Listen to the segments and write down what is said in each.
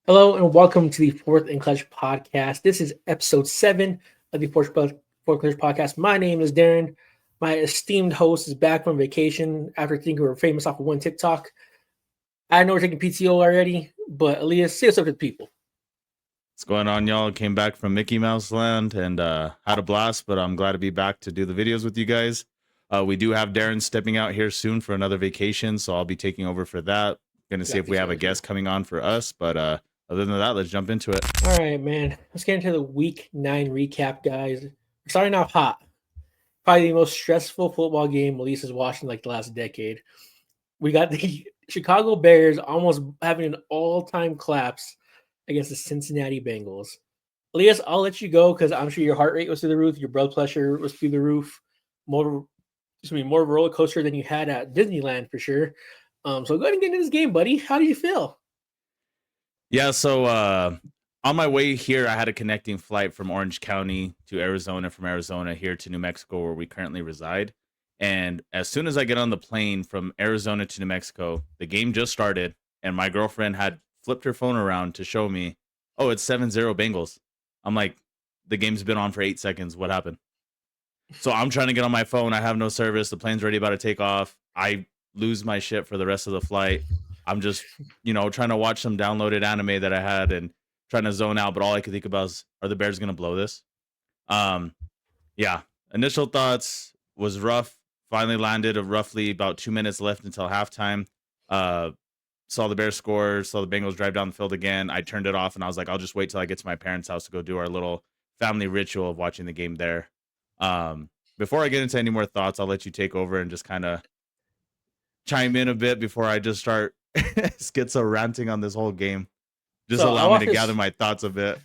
Hello and welcome to the Fourth and Clutch podcast. This is episode 7 of the Fourth Clutch podcast. My name is Darren. My esteemed host is back from vacation after thinking we were famous off of one TikTok. I know we're taking PTO already, but Elias, say what's up to the people. What's going on, y'all? Came back from Mickey Mouse Land and had a blast, but I'm glad to be back to do the videos with you guys. We do have Darren stepping out here soon for another vacation, so I'll be taking over for that. Going to see if we have a guest coming on for us, but other than that, let's jump into it. All right, man. Let's get into the Week 9 recap, guys. We're starting off hot. Probably the most stressful football game Elias has watched in like the last decade. We got the Chicago Bears almost having an all-time collapse against the Cincinnati Bengals. Elias, I'll let you go because I'm sure your heart rate was through the roof, your blood pressure was through the roof, more roller coaster than you had at Disneyland for sure. So go ahead and get into this game, buddy. How did you feel? Yeah, so on my way here, I had a connecting flight from Orange County to Arizona, from Arizona here to New Mexico, where we currently reside. And as soon as I get on the plane from Arizona to New Mexico, the game just started, and my girlfriend had flipped her phone around to show me, oh, it's 7-0 Bengals. I'm like, the game's been on for 8 seconds. What happened? So I'm trying to get on my phone. I have no service. The plane's already about to take off. I lose my shit for the rest of the flight. I'm just, trying to watch some downloaded anime that I had and trying to zone out. But all I could think about is, are the Bears going to blow this? Yeah. Initial thoughts was rough. Finally landed roughly about 2 minutes left until halftime. Saw the Bears score, saw the Bengals drive down the field again. I turned it off and I was like, I'll just wait till I get to my parents' house to go do our little family ritual of watching the game there. Before I get into any more thoughts, I'll let you take over and just kind of chime in a bit before I just start schizo ranting on this whole game. Just allow me to gather my thoughts a bit.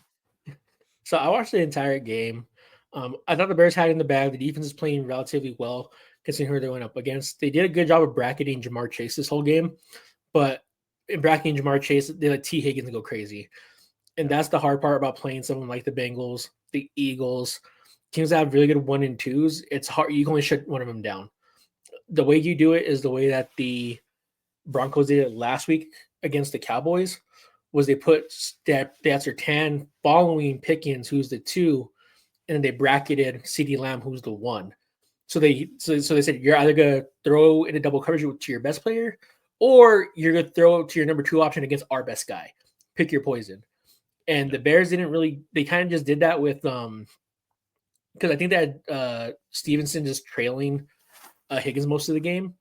So I watched the entire game. I thought the Bears had it in the bag. The defense is playing relatively well considering who they went up against. They did a good job of bracketing Jamar Chase this whole game, but in bracketing Jamar Chase, they let T. Higgins go crazy. And that's the hard part about playing someone like the Bengals, the Eagles, teams that have really good 1 and 2s. It's hard. You can only shut one of them down. The way you do it is the way that the Broncos did it last week against the Cowboys, was they put that Sertan following Pickens, who's the 2, and then they bracketed CeeDee Lamb, who's the 1. So they said you're either gonna throw in a double coverage to your best player, or you're gonna throw to your number 2 option against our best guy. Pick your poison. And the Bears didn't really. They kind of just did that with because I think that Stevenson just trailing Higgins most of the game,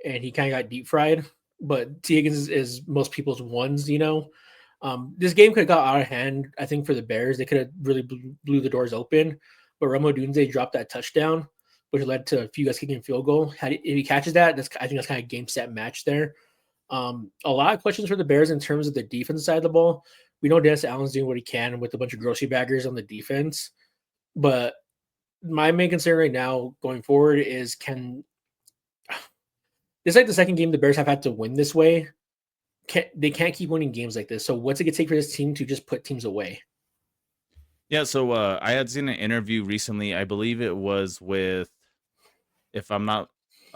and he kind of got deep fried. But T. Higgins is most people's ones, This game could have got out of hand, I think, for the Bears. They could have really blew the doors open. But Romo Dunze dropped that touchdown, which led to a few guys kicking a field goal. If he catches that, I think that's kind of game, set, match there. A lot of questions for the Bears in terms of the defense side of the ball. We know Dennis Allen's doing what he can with a bunch of grocery baggers on the defense. But my main concern right now going forward is it's like the second game the Bears have had to win this way. They can't keep winning games like this. So what's it going to take for this team to just put teams away? Yeah, so I had seen an interview recently. I believe it was with, if I'm not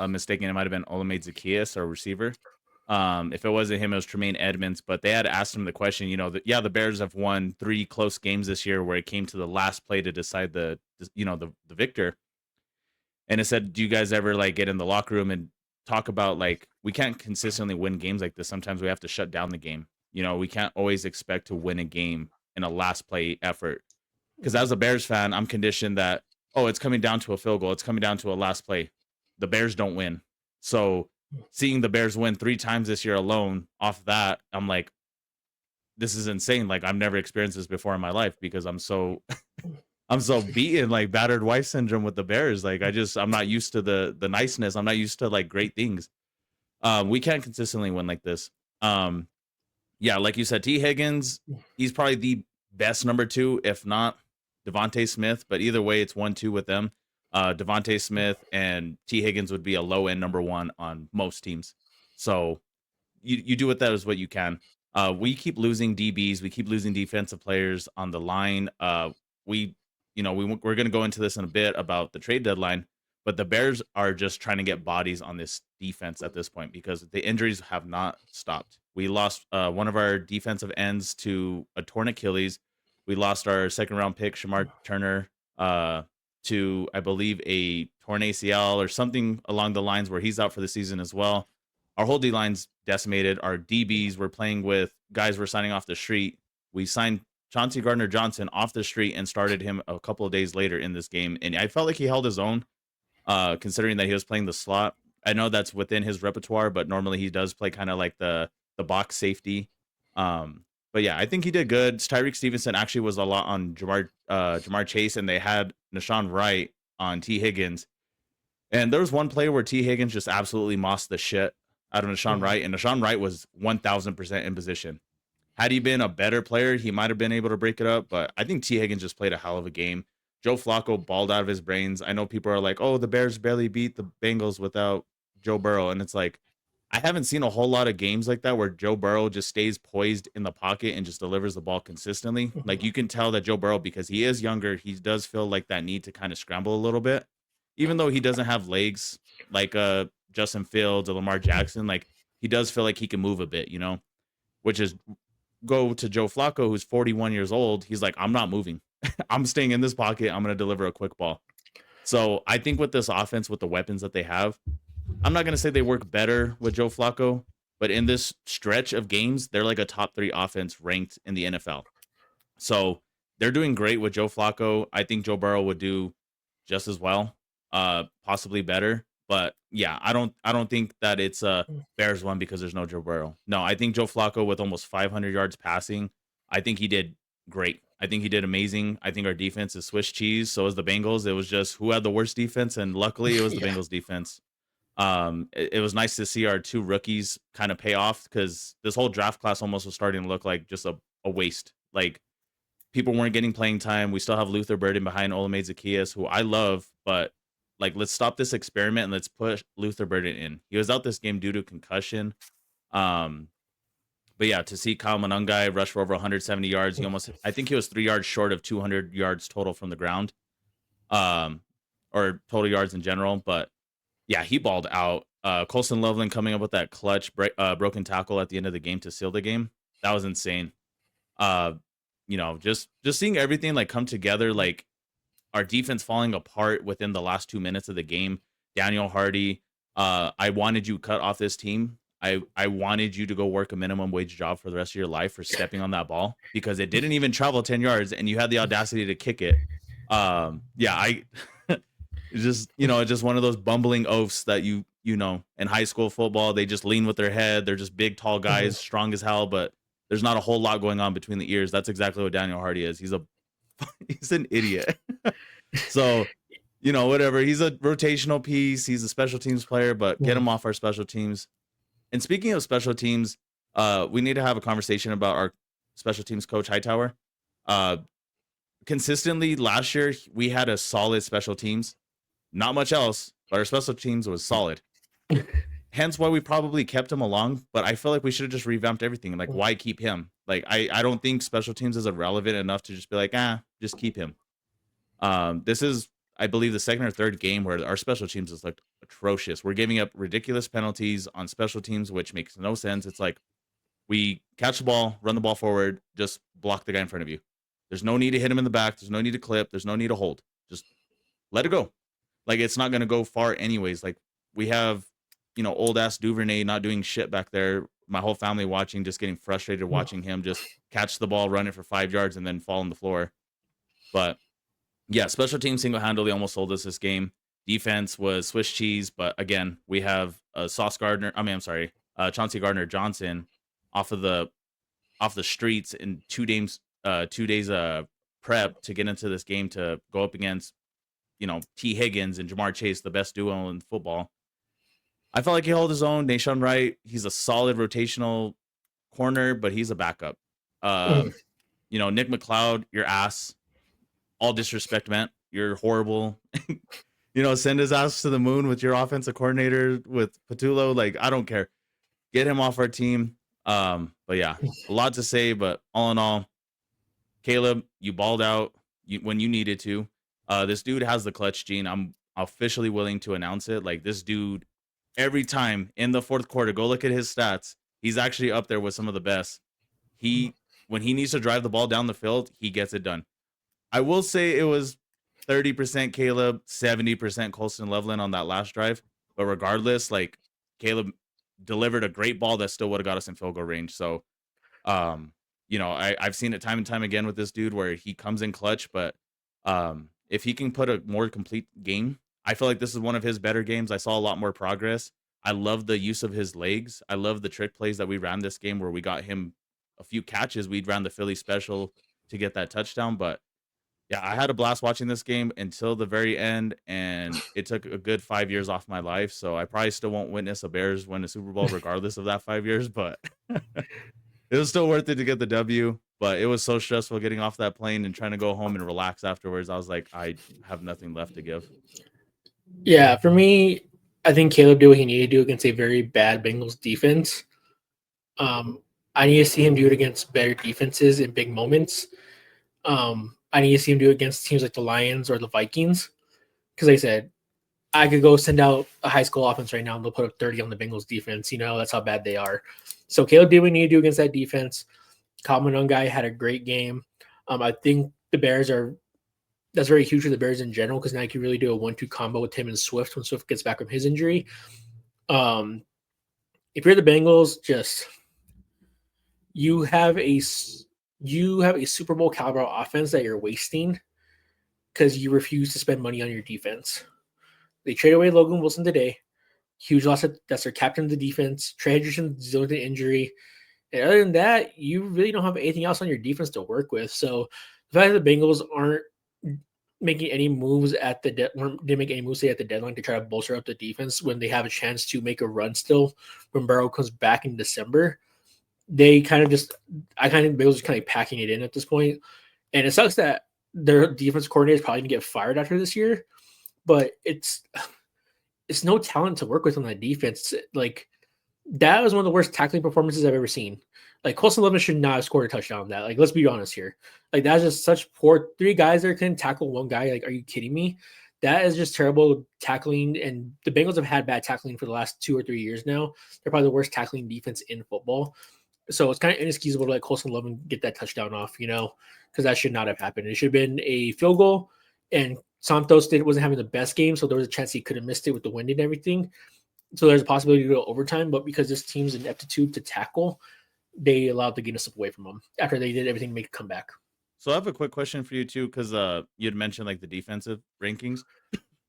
mistaken, it might have been Olamide Zaccheaus, our receiver. If it wasn't him, it was Tremaine Edmonds. But they had asked him the question, the Bears have won 3 close games this year where it came to the last play to decide the victor. And it said, do you guys ever get in the locker room and talk about we can't consistently win games like this. Sometimes we have to shut down the game. We can't always expect to win a game in a last play effort. Because as a Bears fan, I'm conditioned that, it's coming down to a field goal. It's coming down to a last play. The Bears don't win. So seeing the Bears win 3 times this year alone off that, I'm like, this is insane. I've never experienced this before in my life because I'm so I'm so beaten, battered wife syndrome with the Bears. I'm not used to the niceness. I'm not used to great things. We can't consistently win like this. Yeah, like you said, T. Higgins, he's probably the best number 2, if not Devontae Smith. But either way, it's 1-2 with them. Devontae Smith and T. Higgins would be a low end number 1 on most teams. So you do with that as what you can. We keep losing DBs. We keep losing defensive players on the line. We're going to go into this in a bit about the trade deadline, but the Bears are just trying to get bodies on this defense at this point because the injuries have not stopped. We lost one of our defensive ends to a torn Achilles. We lost our second round pick, Shamar Turner, to I believe a torn ACL or something along the lines where he's out for the season as well. Our whole D line's decimated. Our DBs were playing with guys we're signing off the street. We signed Chauncey Gardner Johnson off the street and started him a couple of days later in this game. And I felt like he held his own, considering that he was playing the slot. I know that's within his repertoire, but normally he does play kind of like the box safety. But yeah, I think he did good. Tyreek Stevenson actually was a lot on Jamar Chase, and they had Nashawn Wright on T. Higgins. And there was one play where T. Higgins just absolutely mossed the shit out of Nashawn Mhm. Wright, and Nashawn Wright was 1000% in position. Had he been a better player, he might have been able to break it up, but I think T. Higgins just played a hell of a game. Joe Flacco balled out of his brains. I know people are like, oh, the Bears barely beat the Bengals without Joe Burrow. And it's like, I haven't seen a whole lot of games like that where Joe Burrow just stays poised in the pocket and just delivers the ball consistently. Like Mhm. you can tell that Joe Burrow, because he is younger, he does feel like that need to kind of scramble a little bit. Even though he doesn't have legs like Justin Fields or Lamar Jackson, like he does feel like he can move a bit, which is go to Joe Flacco, who's 41 years old. He's like, I'm not moving. I'm staying in this pocket. I'm going to deliver a quick ball. So I think with this offense, with the weapons that they have, I'm not going to say they work better with Joe Flacco, but in this stretch of games, they're like a top 3 offense ranked in the NFL. So they're doing great with Joe Flacco. I think Joe Burrow would do just as well, possibly better. But yeah, I don't think that it's a Bears one because there's no Joe Burrow. No, I think Joe Flacco with almost 500 yards passing, I think he did great. I think he did amazing. I think our defense is Swiss cheese. So is the Bengals. It was just who had the worst defense, and luckily it was the Yeah. Bengals defense. It was nice to see our 2 rookies kind of pay off because this whole draft class almost was starting to look like just a waste. Like people weren't getting playing time. We still have Luther Burden behind Olamide Zacchaeus, who I love, but like let's stop this experiment and let's push Luther Burden in. He was out this game due to concussion. Um, but yeah, to see Kyle Monangai rush for over 170 yards, I think he was 3 yards short of 200 yards total from the ground, um, or total yards in general. But yeah, he balled out. Colson Loveland coming up with that clutch broken tackle at the end of the game to seal the game. That was insane. Uh, just seeing everything like come together, like our defense falling apart within the last 2 minutes of the game. Daniel Hardy, I wanted you cut off this team. I wanted you to go work a minimum wage job for the rest of your life for stepping on that ball because it didn't even travel 10 yards and you had the audacity to kick it. Yeah, I it's just one of those bumbling oafs that in high school football, they just lean with their head. They're just big, tall Mhm. guys, strong as hell, but there's not a whole lot going on between the ears. That's exactly what Daniel Hardy is. He's an idiot. So, whatever. He's a rotational piece. He's a special teams player, but get Mhm. him off our special teams. And speaking of special teams, we need to have a conversation about our special teams coach Hightower. Uh, Consistently last year, we had a solid special teams. Not much else, but our special teams was solid. Hence why we probably kept him along. But I feel like we should have just revamped everything. Like, why keep him? Like, I don't think special teams is irrelevant enough to just be like, just keep him. This is, I believe, the second or third game where our special teams has looked atrocious. We're giving up ridiculous penalties on special teams, which makes no sense. It's like we catch the ball, run the ball forward, just block the guy in front of you. There's no need to hit him in the back. There's no need to clip. There's no need to hold. Just let it go. Like it's not going to go far anyways. Like we have, old ass Duvernay not doing shit back there. My whole family watching, just getting frustrated watching him just catch the ball, run it for 5 yards, and then fall on the floor. But yeah, special teams single handedly almost sold us this game. Defense was Swiss cheese, but again, we have Sauce Gardner. I mean, I'm sorry, Chauncey Gardner Johnson off of the streets in 2 days, 2 days prep to get into this game to go up against T Higgins and Jamar Chase, the best duo in football. I felt like he held his own. Nashawn Wright, he's a solid rotational corner, but he's a backup. Uh, Mhm. Nick McLeod, your ass. All disrespect meant. You're horrible. Send his ass to the moon with your offensive coordinator with Patullo. Like, I don't care. Get him off our team. But yeah, a lot to say, but all in all, Caleb, you balled out when you needed to. This dude has the clutch gene. I'm officially willing to announce it. Like this dude, every time in the fourth quarter, go look at his stats. He's actually up there with some of the best. He When he needs to drive the ball down the field, he gets it done. I will say it was 30% Caleb, 70% Colston Loveland on that last drive. But regardless, like Caleb delivered a great ball that still would have got us in field goal range. So um, I've seen it time and time again with this dude where he comes in clutch, but if he can put a more complete game, I feel like this is one of his better games. I saw a lot more progress. I love the use of his legs. I love the trick plays that we ran this game where we got him a few catches. We'd ran the Philly special to get that touchdown. But yeah, I had a blast watching this game until the very end, and it took a good 5 years off my life. So I probably still won't witness a Bears win a Super Bowl regardless of that 5 years, but it was still worth it to get the W, but it was so stressful getting off that plane and trying to go home and relax afterwards. I was like, I have nothing left to give. Yeah, for me, I think Caleb did what he needed to do against a very bad Bengals defense. Um, I need to see him do it against better defenses in big moments. I need to see him do it against teams like the Lions or the Vikings. Because like I said, I could go send out a high school offense right now and they'll put up 30 on the Bengals defense. That's how bad they are. So Caleb did what he needed to do against that defense. Common guy had a great game. I think the Bears are that's very huge for the Bears in general because now you can really do a 1-2 combo with him and Swift when Swift gets back from his injury. Um, if you're the Bengals, just you have a Super Bowl caliber offense that you're wasting because you refuse to spend money on your defense. They trade away Logan Wilson today. Huge loss. That's their captain of the defense. Trey Hendrickson's dealing with an injury. And other than that, you really don't have anything else on your defense to work with. So the fact that the Bengals aren't making any moves didn't make any moves at the deadline to try to bolster up the defense when they have a chance to make a run still when Burrow comes back in December. They kind of just, I kind of think Bengals just kind of packing it in at this point. And it sucks that their defense coordinator is probably going to get fired after this year, but it's no talent to work with on that defense. Like that was one of the worst tackling performances I've ever seen. Like Colson Levis should not have scored a touchdown on that. Like, let's be honest here. Like, that's just such poor. Three guys there can tackle one guy. Like, are you kidding me? That is just terrible tackling. And the Bengals have had bad tackling for the last 2 or 3 years now. They're probably the worst tackling defense in football. So it's kind of inexcusable to let Colson Levin get that touchdown off, because that should not have happened. It should have been a field goal. And Santos wasn't having the best game, so there was a chance he could have missed it with the wind and everything. So there's a possibility to go overtime, but because this team's ineptitude to tackle, they allowed the Guinness away from them after they did everything to make a comeback. So I have a quick question for you too, because you had mentioned like the defensive rankings,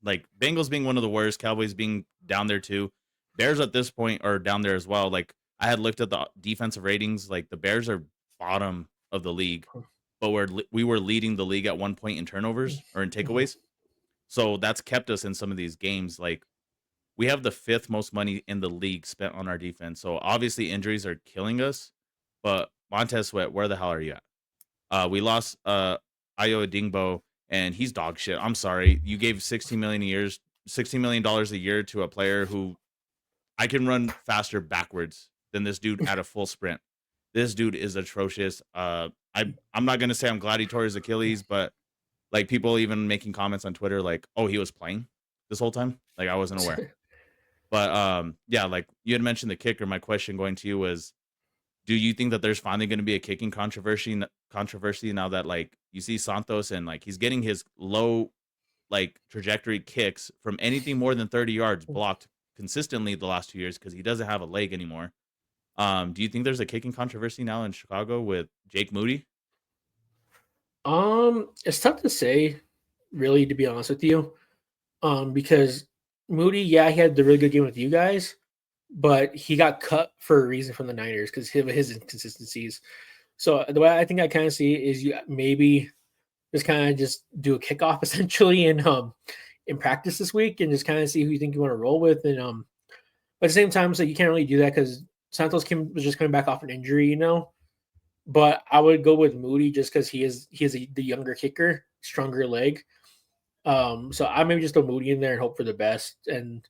like Bengals being one of the worst, Cowboys being down there too. Bears at this point are down there as well. Like I had looked at the defensive ratings, like the Bears are bottom of the league, but we were leading the league at one point in turnovers or in takeaways. So that's kept us in some of these games. Like we have the fifth most money in the league spent on our defense. So obviously injuries are killing us. But Montez Sweat, where the hell are you at? We lost Ayo Dingbo, and he's dog shit. I'm sorry. You gave $16 million a year to a player who I can run faster backwards than this dude at a full sprint. This dude is atrocious. I'm not gonna say I'm glad he tore his Achilles, but like people even making comments on Twitter like, "Oh, he was playing this whole time." Like I wasn't aware. But yeah, like you had mentioned the kicker. My question going to you was, do you think that there's finally going to be a kicking controversy now that like you see Santos and like he's getting his low like trajectory kicks from anything more than 30 yards blocked consistently the last 2 years because he doesn't have a leg anymore. Do you think there's a kicking controversy now in Chicago with Jake Moody? It's tough to say, really, to be honest with you. Because Moody, yeah, he had the really good game with you guys, but he got cut for a reason from the Niners because of his inconsistencies. So the way I think I kind of see it is you maybe just kind of just do a kickoff essentially in practice this week and just kind of see who you think you want to roll with. And but at the same time, so you can't really do that because Santos was just coming back off an injury. But I would go with Moody just because he is the younger kicker, stronger leg. So I maybe just throw Moody in there and hope for the best and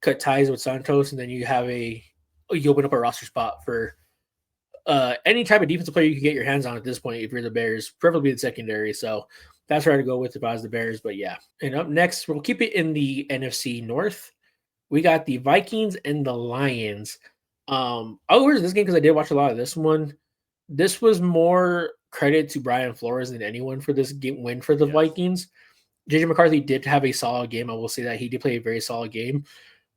cut ties with Santos, and then you open up a roster spot for any type of defensive player you can get your hands on at this point if you're the Bears, preferably the secondary. So that's where I'd go with if I was the Bears. But yeah. And up next, we'll keep it in the NFC North. We got the Vikings and the Lions. I'll go to this game because I did watch a lot of this one. This was more credit to Brian Flores than anyone for this game win for the Yes. Vikings. JJ McCarthy did have a solid game. I will say that he did play a very solid game,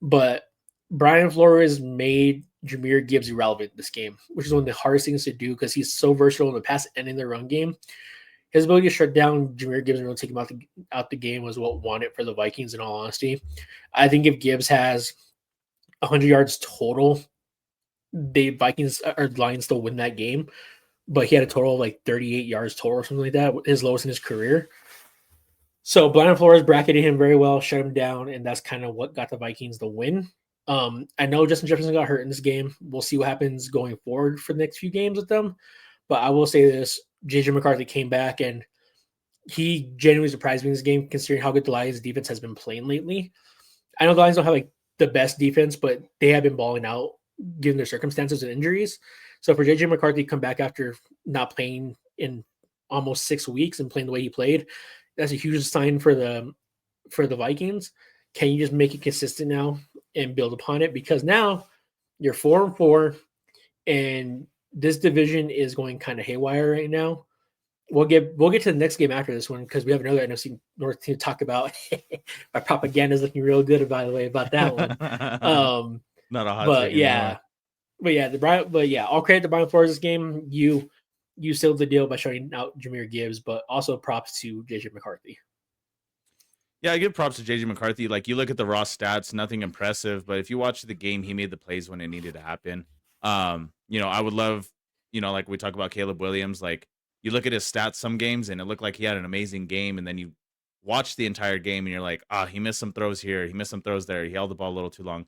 but Brian Flores made Jameer Gibbs irrelevant this game, which is one of the hardest things to do because he's so versatile in the pass and in the run game. His ability to shut down Jameer Gibbs and really take him out the game was what won it for the Vikings. In all honesty, I think if Gibbs has 100 yards total, the Vikings or Lions still win that game. But he had a total of like 38 yards total or something like that, his lowest in his career. So Brian Flores bracketed him very well, shut him down, and that's kind of what got the Vikings the win. I know Justin Jefferson got hurt in this game. We'll see what happens going forward for the next few games with them. But I will say this: JJ McCarthy came back and he genuinely surprised me in this game, considering how good the Lions defense has been playing lately. I know the Lions don't have like the best defense, but they have been balling out given their circumstances and injuries. So for JJ McCarthy to come back after not playing in almost 6 weeks and playing the way he played, that's a huge sign for the Vikings. Can you just make it consistent now and build upon it? Because now you're 4-4, and this division is going kind of haywire right now. We'll get to the next game after this one because we have another NFC North team to talk about. My propaganda is looking real good, by the way, about that one. Um, Not a hot but take anymore. yeah, all credit to Brian Flores this game. You sealed the deal by shutting out Jameer Gibbs, but also props to JJ McCarthy. Yeah, I give props to JJ McCarthy. Like you look at the raw stats, nothing impressive, but if you watch the game, he made the plays when it needed to happen. I would love, like we talk about Caleb Williams, like you look at his stats some games and it looked like he had an amazing game, and then you watch the entire game and you're like, he missed some throws here, he missed some throws there, he held the ball a little too long.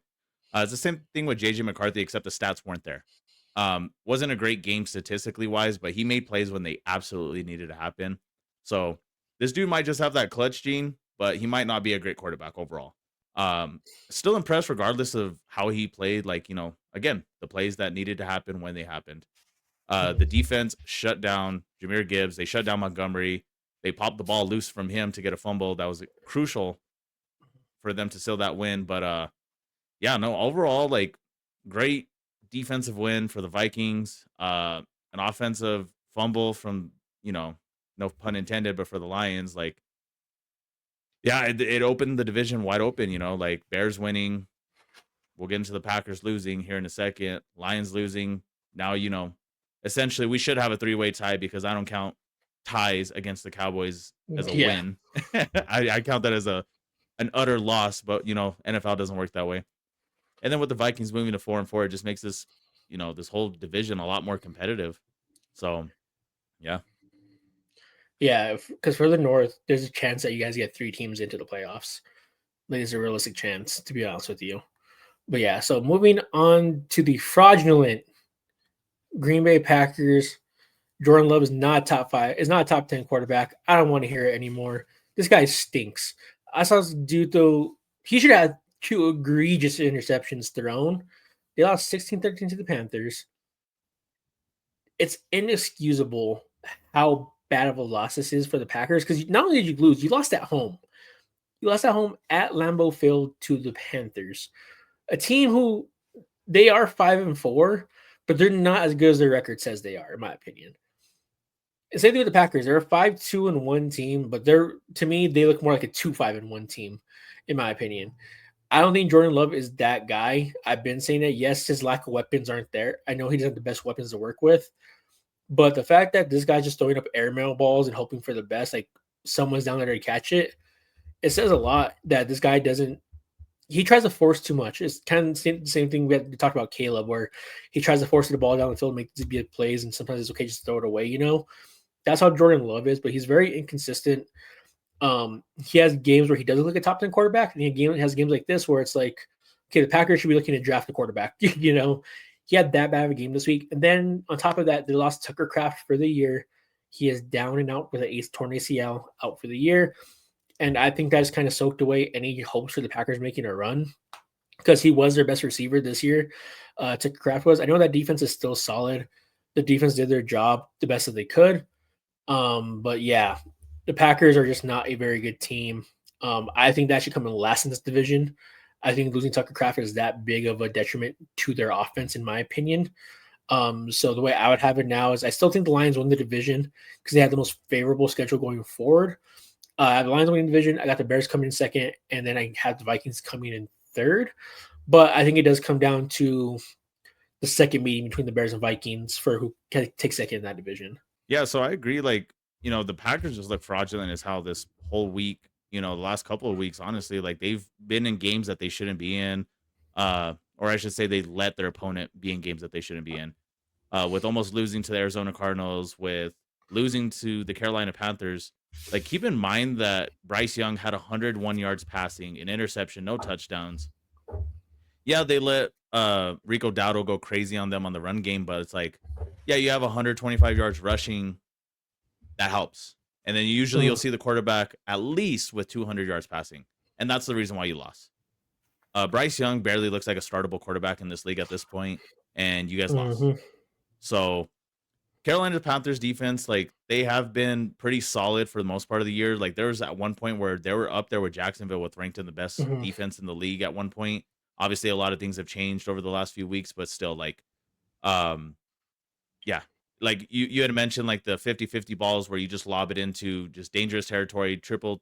It's the same thing with JJ McCarthy, except the stats weren't there. Wasn't a great game statistically wise, but he made plays when they absolutely needed to happen. So this dude might just have that clutch gene, but he might not be a great quarterback overall. Still impressed regardless of how he played. Like, again, the plays that needed to happen when they happened. The defense shut down Jameer Gibbs. They shut down Montgomery. They popped the ball loose from him to get a fumble that was crucial for them to seal that win. But yeah, no, overall, like great defensive win for the Vikings. An offensive fumble from, no pun intended, but for the Lions, like, yeah, it opened the division wide open, like Bears winning. We'll get into the Packers losing here in a second. Lions losing. Now, essentially we should have a three-way tie because I don't count ties against the Cowboys as a Yeah, win. I count that as an utter loss, but NFL doesn't work that way. And then with the Vikings moving to 4-4, it just makes this whole division a lot more competitive. So, yeah. yeah, because for the North, there's a chance that you guys get 3 teams into the playoffs. Like, there's a realistic chance, to be honest with you. But yeah, so moving on to the fraudulent Green Bay Packers. Jordan Love is not top 5. Is not a top 10 quarterback. I don't want to hear it anymore. This guy stinks. I saw this dude though. He should have 2 egregious interceptions thrown. They lost 16-13 to the Panthers. It's inexcusable how bad of a loss this is for the Packers because not only did you lose, you lost at home. You lost at home at Lambeau Field to the Panthers, a team who they are 5-4, but they're not as good as their record says they are, in my opinion. Same thing with the Packers. They're a 5-2-1 team, but they're to me they look more like a 2-5-1 team, in my opinion. I don't think Jordan Love is that guy. I've been saying it. Yes, his lack of weapons aren't there. I know he doesn't have the best weapons to work with, but the fact that this guy's just throwing up airmail balls and hoping for the best, like someone's down there to catch it, it says a lot that this guy doesn't. He tries to force too much. It's kind of the same thing we had to talk about Caleb, where he tries to force the ball down the field, make these big plays, and sometimes it's okay just to throw it away. That's how Jordan Love is, but he's very inconsistent. He has games where he doesn't look like a top 10 quarterback, and he has games like this where it's like, okay, the Packers should be looking to draft a quarterback. He had that bad of a game this week, and then on top of that, they lost Tucker Kraft for the year. He is down and out with an torn ACL, out for the year, and I think that just kind of soaked away any hopes for the Packers making a run because he was their best receiver this year. Tucker Kraft was. I know that defense is still solid. The defense did their job the best that they could. But yeah, the Packers are just not a very good team. I think that should come in last in this division. I think losing Tucker Craft is that big of a detriment to their offense, in my opinion. So the way I would have it now is I still think the Lions win the division because they have the most favorable schedule going forward. The Lions winning the division. I got the Bears coming in second, and then I have the Vikings coming in third. But I think it does come down to the second meeting between the Bears and Vikings for who takes second in that division. Yeah, so I agree. Like, the Packers just look fraudulent as how this whole week, the last couple of weeks, honestly, like they've been in games that they shouldn't be in. Or I should say they let their opponent be in games that they shouldn't be in. With almost losing to the Arizona Cardinals, with losing to the Carolina Panthers. Like, keep in mind that Bryce Young had 101 yards passing, an interception, no touchdowns. Yeah, they let Rico Dowdle go crazy on them on the run game, but it's like, yeah, you have 125 yards rushing, that helps. And then usually you'll Mm, see the quarterback at least with 200 yards passing, and that's the reason why you lost. Bryce Young barely looks like a startable quarterback in this league at this point, and you guys lost. mm-hmm, So Carolina Panthers defense, like they have been pretty solid for the most part of the year. Like there was at one point where they were up there with Jacksonville with ranked in the best mm-hmm, defense in the league at one point. Obviously, a lot of things have changed over the last few weeks, but still, like, um, yeah, like you had mentioned like the 50-50 balls where you just lob it into just dangerous territory, triple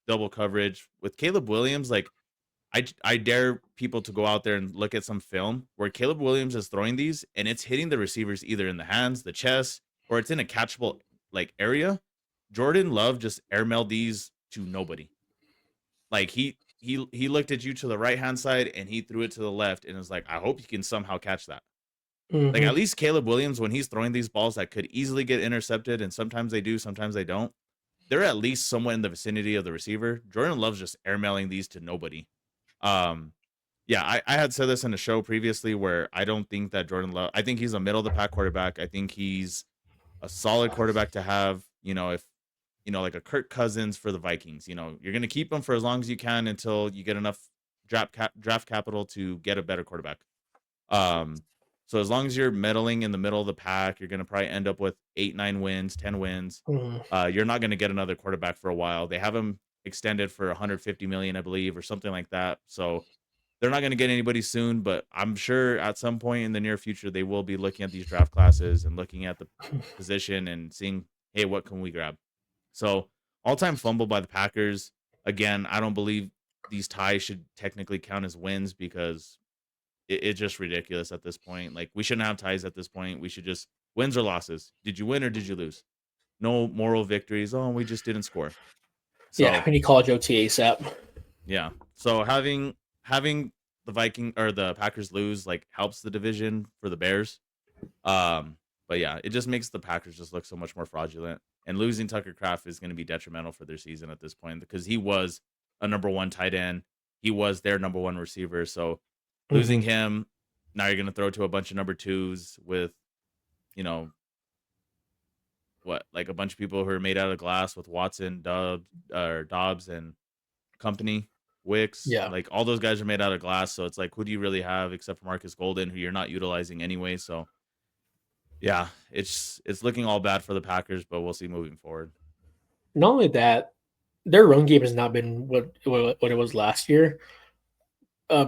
double coverage with Caleb Williams. Like I dare people to go out there and look at some film where Caleb Williams is throwing these and it's hitting the receivers either in the hands, the chest, or it's in a catchable like area. Jordan Love just airmailed these to nobody. Like he looked at you to the right hand side and he threw it to the left and was like, I hope you can somehow catch that. Like mm-hmm, at least Caleb Williams, when he's throwing these balls that could easily get intercepted, and sometimes they do, sometimes they don't, they're at least somewhat in the vicinity of the receiver. Jordan Love's just airmailing these to nobody. Um, yeah, I had said this in a show previously where I don't think that Jordan Love, I think he's a middle of the pack quarterback. I think he's a solid quarterback to have, if, like a Kirk Cousins for the Vikings, you're going to keep him for as long as you can until you get enough draft capital to get a better quarterback. Um, so as long as you're meddling in the middle of the pack, you're going to probably end up with 8, 9 wins, 10 wins. mm-hmm. You're not going to get another quarterback for a while. They have him extended for 150 million, I believe, or something like that. So they're not going to get anybody soon, but I'm sure at some point in the near future they will be looking at these draft classes and looking at the position and seeing, hey, what can we grab? So all-time fumble by the Packers. Again, I don't believe these ties should technically count as wins because it's just ridiculous at this point. Like we shouldn't have ties at this point. We should just wins or losses. Did you win or did you lose? No moral victories. Oh, we just didn't score. Yeah, So we need college OT ASAP. yeah. So having the Viking or the Packers lose like helps the division for the Bears. Um, but yeah, it just makes the Packers just look so much more fraudulent. And losing Tucker Craft is going to be detrimental for their season at this point because he was a number one tight end. He was their number one receiver. So losing Mm-hmm. him, now you're going to throw to a bunch of number twos with, you know, what, like a bunch of people who are made out of glass with Watson, Dobbs, and company, Wicks. Yeah. Like all those guys are made out of glass. So it's like, who do you really have except for Marcus Golden, who you're not utilizing anyway? So yeah, it's looking all bad for the Packers, but we'll see moving forward. Not only that, their run game has not been what it was last year.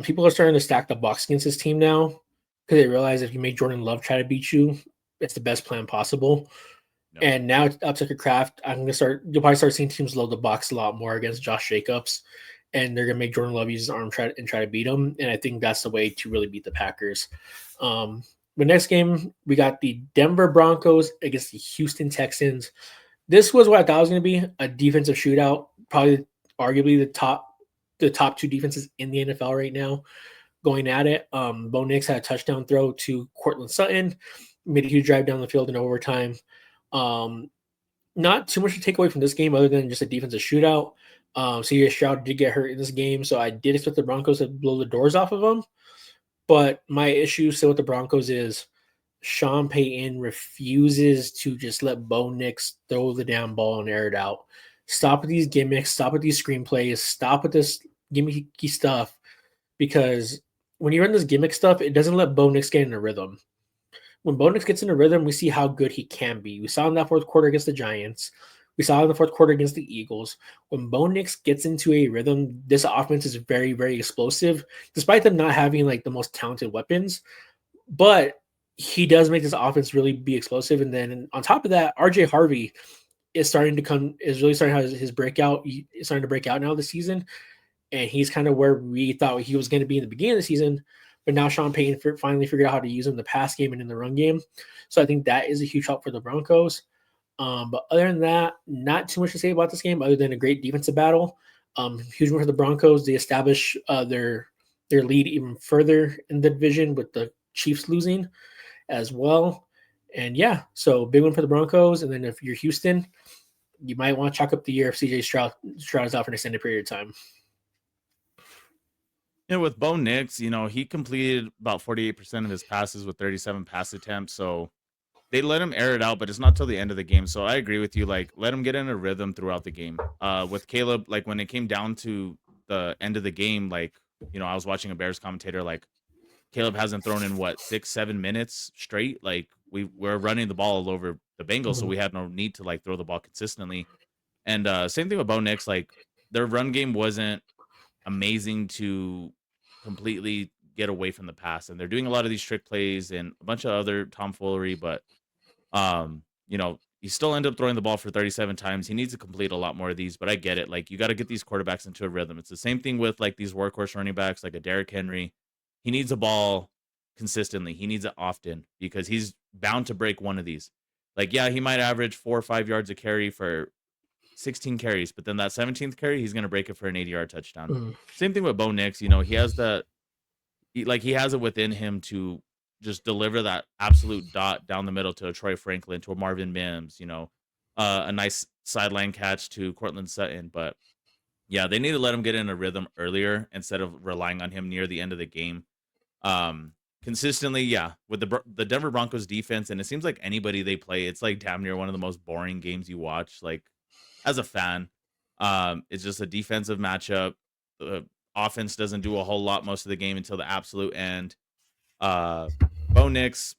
People are starting to stack the box against this team now because they realize if you make Jordan Love try to beat you, it's the best plan possible. Yep. And now it's up to the Craft. You'll probably start seeing teams load the box a lot more against Josh Jacobs, and they're gonna make Jordan Love use his arm try to beat him. And I think that's the way to really beat the Packers. The next game we got the Denver Broncos against the Houston Texans. This was what I thought it was going to be, a defensive shootout. Probably, arguably the top two defenses in the NFL right now going at it. Bo Nix had a touchdown throw to Cortland Sutton, made a huge drive down the field in overtime. Um, Not too much to take away from this game other than just a defensive shootout. CJ Stroud did get hurt in this game, so I did expect the Broncos to blow the doors off of them. But my issue still with the Broncos is Sean Payton refuses to just let Bo Nix throw the damn ball and air it out. Stop with these gimmicks. Stop with these screenplays. Stop with this gimmicky stuff. Because when you run this gimmick stuff, it doesn't let Bo Nix get in a rhythm. When Bo Nix gets in a rhythm, we see how good he can be. We saw in that fourth quarter against the Giants. We saw it in the fourth quarter against the Eagles. When Bo Nix gets into a rhythm, this offense is very, very explosive, despite them not having like the most talented weapons. But he does make this offense really be explosive. And then on top of that, RJ Harvey is really starting to have his breakout. He's starting to break out now this season. And he's kind of where we thought he was going to be in the beginning of the season. But now Sean Payton finally figured out how to use him in the pass game and in the run game. So I think that is a huge help for the Broncos. But other than that, not too much to say about this game other than a great defensive battle. Huge win for the Broncos. They establish their lead even further in the division with the Chiefs losing as well. And yeah, so big win for the Broncos. And then if you're Houston, you might want to chalk up the year if CJ Stroud is out for an extended period of time. With Bo Nix, he completed about 48% of his passes with 37 pass attempts. So they let him air it out, but it's not till the end of the game. So I agree with you. Like, let him get in a rhythm throughout the game. With Caleb, like when it came down to the end of the game, like, I was watching a Bears commentator, like Caleb hasn't thrown in 6-7 minutes straight. Like we're running the ball all over the Bengals, so we had no need to like throw the ball consistently. And same thing with Bo Nix, like their run game wasn't amazing to completely get away from the pass, and they're doing a lot of these trick plays and a bunch of other tomfoolery, but he still ended up throwing the ball for 37 times. He needs to complete a lot more of these, but I get it. Like, you got to get these quarterbacks into a rhythm. It's the same thing with like these workhorse running backs, like a Derrick Henry. He needs a ball consistently. He needs it often because he's bound to break one of these. Like, yeah, he might average 4 or 5 yards a carry for 16 carries, but then that 17th carry, he's going to break it for an 80-yard touchdown. Same thing with Bo Nix. He has he has it within him to just deliver that absolute dot down the middle to a Troy Franklin, to a Marvin Mims, a nice sideline catch to Cortland Sutton. But yeah, they need to let him get in a rhythm earlier instead of relying on him near the end of the game. Consistently, yeah, with the Denver Broncos defense, and it seems like anybody they play, it's like damn near one of the most boring games you watch. Like, as a fan, it's just a defensive matchup. The offense doesn't do a whole lot most of the game until the absolute end. Bo Nix,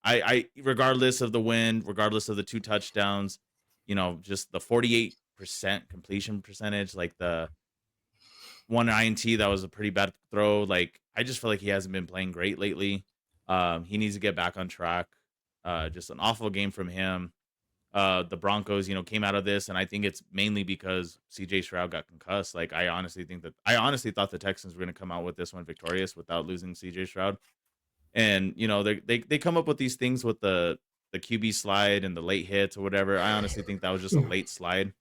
I regardless of the win, regardless of the 2 touchdowns, just the 48% completion percentage, like the one INT that was a pretty bad throw. Like, I just feel like he hasn't been playing great lately. He needs to get back on track. Just an awful game from him. The Broncos, came out of this, and I think it's mainly because CJ Stroud got concussed. Like, I honestly thought the Texans were going to come out with this one victorious without losing CJ Stroud. And they come up with these things with the QB slide and the late hits or whatever. I honestly think that was just a late slide.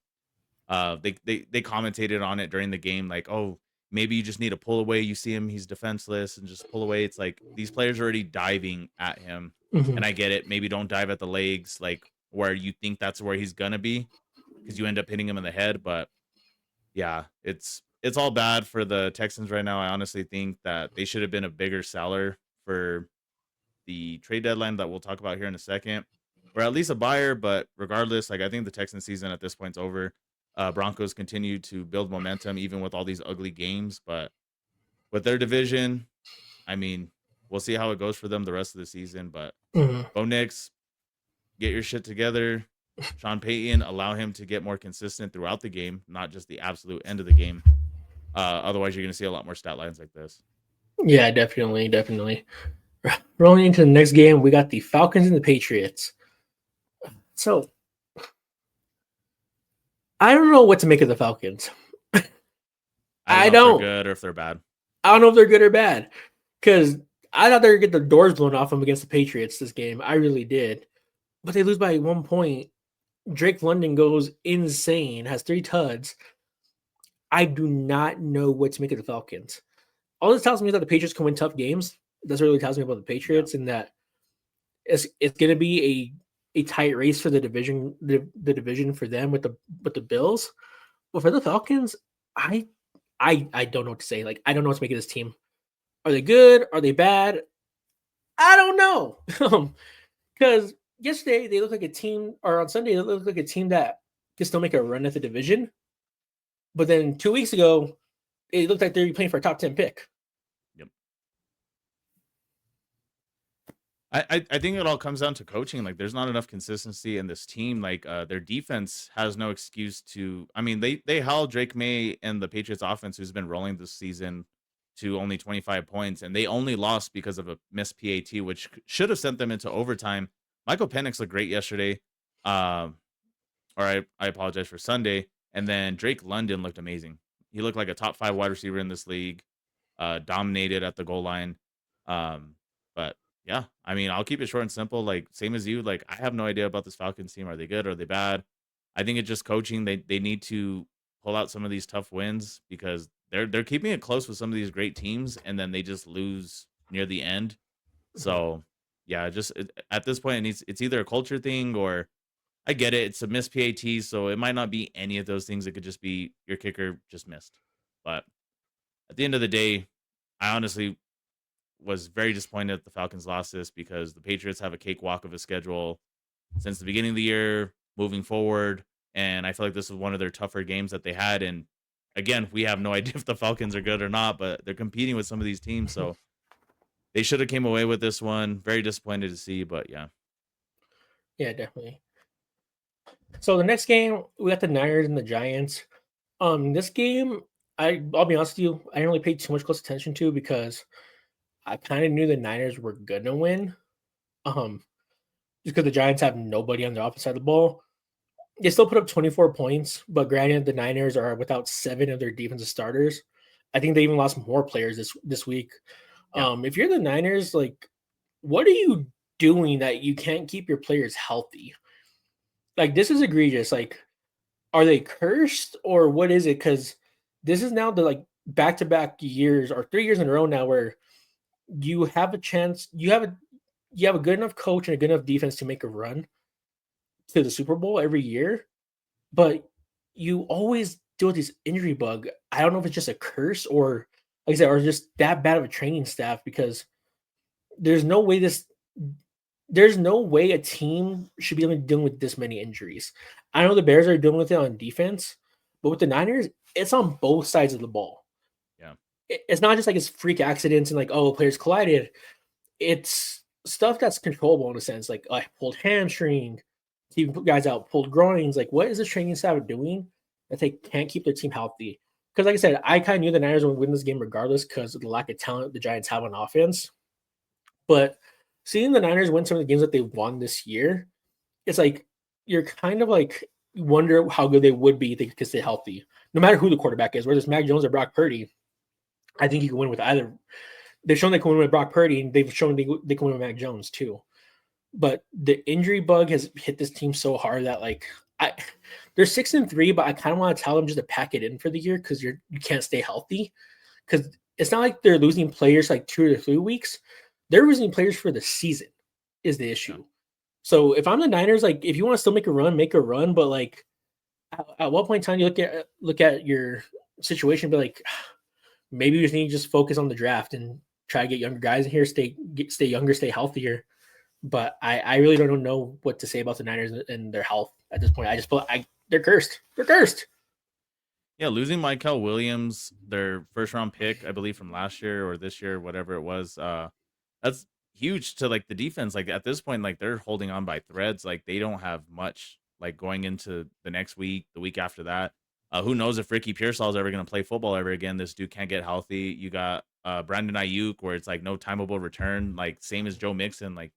They commentated on it during the game, like, oh, maybe you just need to pull away. You see him, he's defenseless, and just pull away. It's like these players are already diving at him, and I get it. Maybe don't dive at the legs, like where you think that's where he's gonna be, because you end up hitting him in the head. But yeah, it's all bad for the Texans right now. I honestly think that they should have been a bigger seller for the trade deadline that we'll talk about here in a second, or at least a buyer. But regardless, like, I think the Texans season at this point's over. Broncos continue to build momentum even with all these ugly games, but with their division, I mean, we'll see how it goes for them the rest of the season. But Bo Nix, get your shit together. Sean Payton, allow him to get more consistent throughout the game, not just the absolute end of the game. Otherwise, you're going to see a lot more stat lines like this. Yeah, definitely. Rolling into the next game, we got the Falcons and the Patriots. So I don't know what to make of the Falcons. I don't know if they're good or if they're bad. I don't know if they're good or bad, because I thought they were going to get the doors blown off them against the Patriots this game. I really did. But they lose by 1 point. Drake London goes insane, has 3 tuds. I do not know what to make of the Falcons. All this tells me is that the Patriots can win tough games. That's what really tells me about the Patriots, and that it's going to be a tight race for the division, the division for them with the Bills. But for the Falcons, I don't know what to say. Like, I don't know what to make of this team. Are they good? Are they bad? I don't know. Because yesterday they looked like a team, or on Sunday they looked like a team that can still make a run at the division. But then 2 weeks ago, it looked like they were playing for a top 10 pick. Yep. I think it all comes down to coaching. Like, there's not enough consistency in this team. Like, their defense has no excuse to. I mean, they held Drake May and the Patriots offense, who's been rolling this season, to only 25 points, and they only lost because of a missed PAT, which should have sent them into overtime. Michael Penix looked great yesterday. Um, or I apologize for Sunday. And then Drake London looked amazing. He looked like a top 5 wide receiver in this league. Dominated at the goal line. Um, but yeah, I mean, I'll keep it short and simple. Like, same as you. Like, I have no idea about this Falcons team. Are they good? Are they bad? I think it's just coaching. They need to pull out some of these tough wins because they're keeping it close with some of these great teams, and then they just lose near the end. Mhm. So yeah, at this point, it's either a culture thing or I get it. It's a missed PAT, so it might not be any of those things. It could just be your kicker just missed. But at the end of the day, I honestly was very disappointed that the Falcons lost this because the Patriots have a cakewalk of a schedule since the beginning of the year moving forward. And I feel like this was one of their tougher games that they had. And again, we have no idea if the Falcons are good or not, but they're competing with some of these teams. So they should have came away with this one. Very disappointed to see, but yeah. Yeah, definitely. So the next game, we got the Niners and the Giants. This game, I'll be honest with you, I didn't really pay too much close attention to because I kind of knew the Niners were gonna win. Um, just because the Giants have nobody on the opposite side of the ball. They still put up 24 points, but granted, the Niners are without 7 of their defensive starters. I think they even lost more players this week. Yeah. If you're the Niners, like, what are you doing that you can't keep your players healthy? Like, this is egregious. Like, are they cursed or what is it? Because this is now the like back to back years or 3 years in a row now where you have a chance, you have a good enough coach and a good enough defense to make a run to the Super Bowl every year, but you always deal with this injury bug. I don't know if it's just a curse or like I said, or just that bad of a training staff because there's no way this there's no way a team should be able to deal with this many injuries. I know the Bears are dealing with it on defense, but with the Niners, it's on both sides of the ball. Yeah. It's not just like it's freak accidents and like, oh, players collided. It's stuff that's controllable in a sense, like I pulled hamstring, keeping guys out, pulled groins. Like, what is the training staff doing that they can't keep their team healthy? Because, like I said, I kind of knew the Niners would win this game regardless because of the lack of talent the Giants have on offense. But seeing the Niners win some of the games that they won this year, it's like you're kind of like you wonder how good they would be if they could stay healthy. No matter who the quarterback is, whether it's Mac Jones or Brock Purdy, I think you can win with either. They've shown they can win with Brock Purdy, and they've shown they can win with Mac Jones too. But the injury bug has hit this team so hard that like I they're 6-3, but I kind of want to tell them just to pack it in for the year because you can't stay healthy. Because it's not like they're losing players like 2 or 3 weeks. They're losing players for the season is the Yeah. issue. So if I'm the Niners, like if you want to still make a run, make a run. But like at what point in time you look at your situation, and be like, maybe we just need to just focus on the draft and try to get younger guys in here, stay younger, stay healthier. But I really don't know what to say about the Niners and their health at this point. I just feel they're cursed. They're cursed. Yeah, losing Michael Williams, their first round pick, I believe from last year or this year, whatever it was, that's huge to like the defense. Like at this point, like they're holding on by threads. Like they don't have much like going into the next week, the week after that. Who knows if Ricky Pearsall is ever going to play football ever again? This dude can't get healthy. You got Brandon Ayuk, where it's like no timeable return, like same as Joe Mixon. Like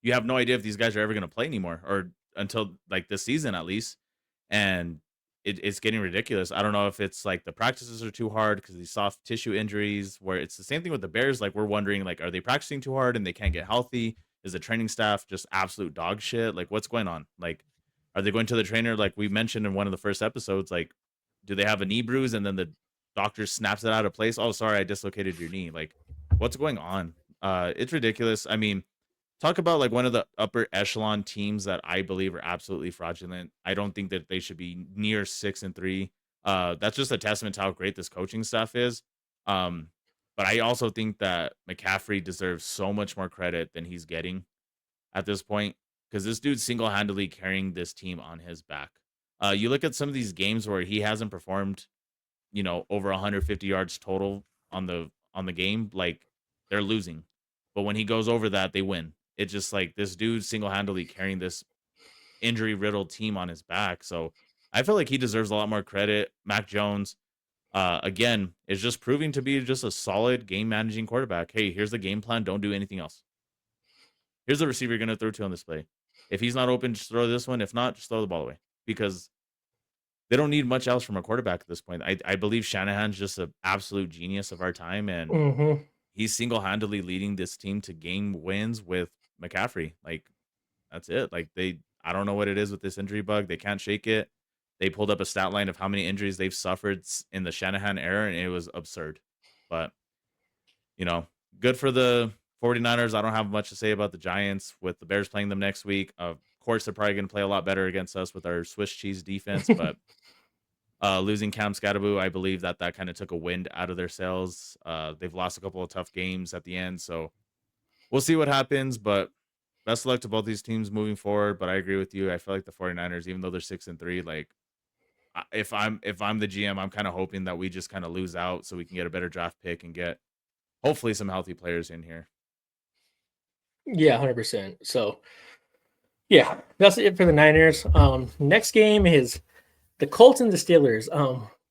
you have no idea if these guys are ever going to play anymore or until like this season at least. And it's getting ridiculous. I don't know if it's like the practices are too hard because these soft tissue injuries, where it's the same thing with the Bears. Like we're wondering, like, are they practicing too hard and they can't get healthy? Is the training staff just absolute dog shit? Like, what's going on? Like, are they going to the trainer like we mentioned in one of the first episodes? Like, do they have a knee bruise and then the doctor snaps it out of place? Oh, sorry, I dislocated your knee. Like, what's going on? It's ridiculous. I mean, talk about like one of the upper echelon teams that I believe are absolutely fraudulent. I don't think that they should be near 6-3. That's just a testament to how great this coaching staff is. Um, but I also think that McCaffrey deserves so much more credit than he's getting at this point because this dude's single handedly carrying this team on his back. You look at some of these games where he hasn't performed, over 150 yards total on the game, like they're losing. But when he goes over that, they win. It's just like this dude single handedly carrying this injury riddled team on his back. So I feel like he deserves a lot more credit. Mac Jones, again, is just proving to be just a solid game managing quarterback. Hey, here's the game plan. Don't do anything else. Here's the receiver you're going to throw to on this play. If he's not open, just throw this one. If not, just throw the ball away because they don't need much else from a quarterback at this point. I believe Shanahan's just an absolute genius of our time, and Mm-hmm. he's single handedly leading this team to game wins with McCaffrey. Like, that's it. Like, I don't know what it is with this injury bug. They can't shake it. They pulled up a stat line of how many injuries they've suffered in the Shanahan era, and it was absurd. But, you know, good for the 49ers. I don't have much to say about the Giants with the Bears playing them next week. Of course, they're probably going to play a lot better against us with our Swiss cheese defense, but losing Cam Scatteraboo, I believe that kind of took a wind out of their sails. They've lost a couple of tough games at the end, so we'll see what happens, but best of luck to both these teams moving forward. But I agree with you. I feel like the 49ers, even though they're 6-3, like if I'm the GM, I'm kind of hoping that we just kind of lose out so we can get a better draft pick and get hopefully some healthy players in here. Yeah, 100%. So, yeah, that's it for the Niners. Next game is the Colts and the Steelers.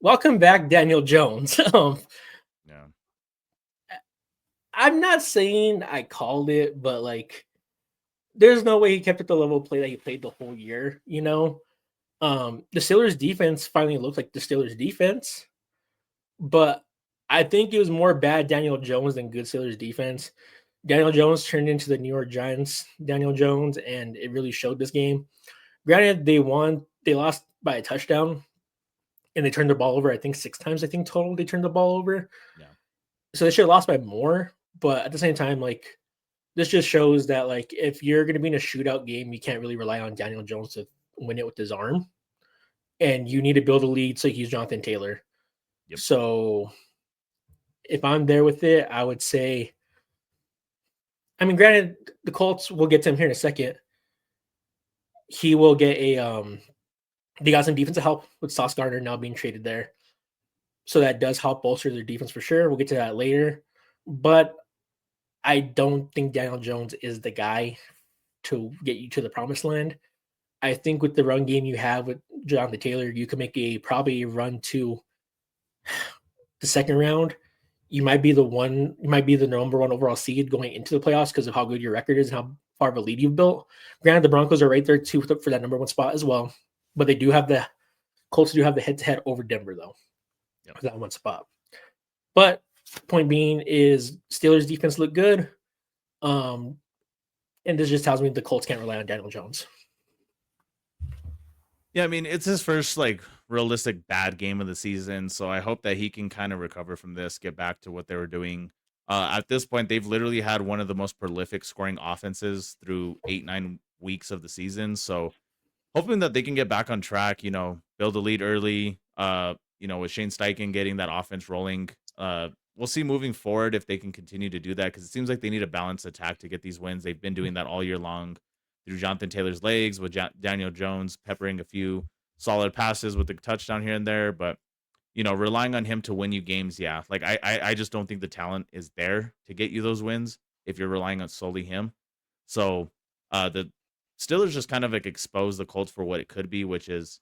Welcome back, Daniel Jones. Yeah. I'm not saying I called it, but like, there's no way he kept at the level of play that he played the whole year. The Steelers defense finally looked like the Steelers defense, but I think it was more bad Daniel Jones than good Steelers defense. Daniel Jones turned into the New York Giants Daniel Jones, and it really showed this game. Granted, they lost by a touchdown, and they turned the ball over, I think 6 times, I think total they turned the ball over. Yeah. So they should have lost by more. But at the same time, like, this just shows that, like, if you're going to be in a shootout game, you can't really rely on Daniel Jones to win it with his arm. And you need to build a lead so he's Jonathan Taylor. Yep. So if I'm there with it, I would say, I mean, granted, the Colts, we'll get to him here in a second. He will get they got some defensive help with Sauce Gardner now being traded there. So that does help bolster their defense for sure. We'll get to that later. But I don't think Daniel Jones is the guy to get you to the promised land. I think with the run game you have with Jonathan Taylor, you can make probably a run to the second round. You might be the number one overall seed going into the playoffs because of how good your record is and how far of a lead you've built. Granted, the Broncos are right there too for that number one spot as well, but Colts do have the head-to-head over Denver though, Yep. for that one spot. But point being is Steelers defense look good, and this just tells me the Colts can't rely on Daniel Jones. Yeah, I mean, it's his first like realistic bad game of the season, so I hope that he can kind of recover from this, get back to what they were doing. At this point, they've literally had one of the most prolific scoring offenses through 8-9 weeks of the season. So hoping that they can get back on track, build a lead early. With Shane Steichen getting that offense rolling. We'll see moving forward if they can continue to do that because it seems like they need a balanced attack to get these wins. They've been doing that all year long through Jonathan Taylor's legs with Daniel Jones peppering a few solid passes with a touchdown here and there. But relying on him to win you games, yeah. Like I just don't think the talent is there to get you those wins if you're relying on solely him. So the Steelers just kind of like expose the Colts for what it could be, which is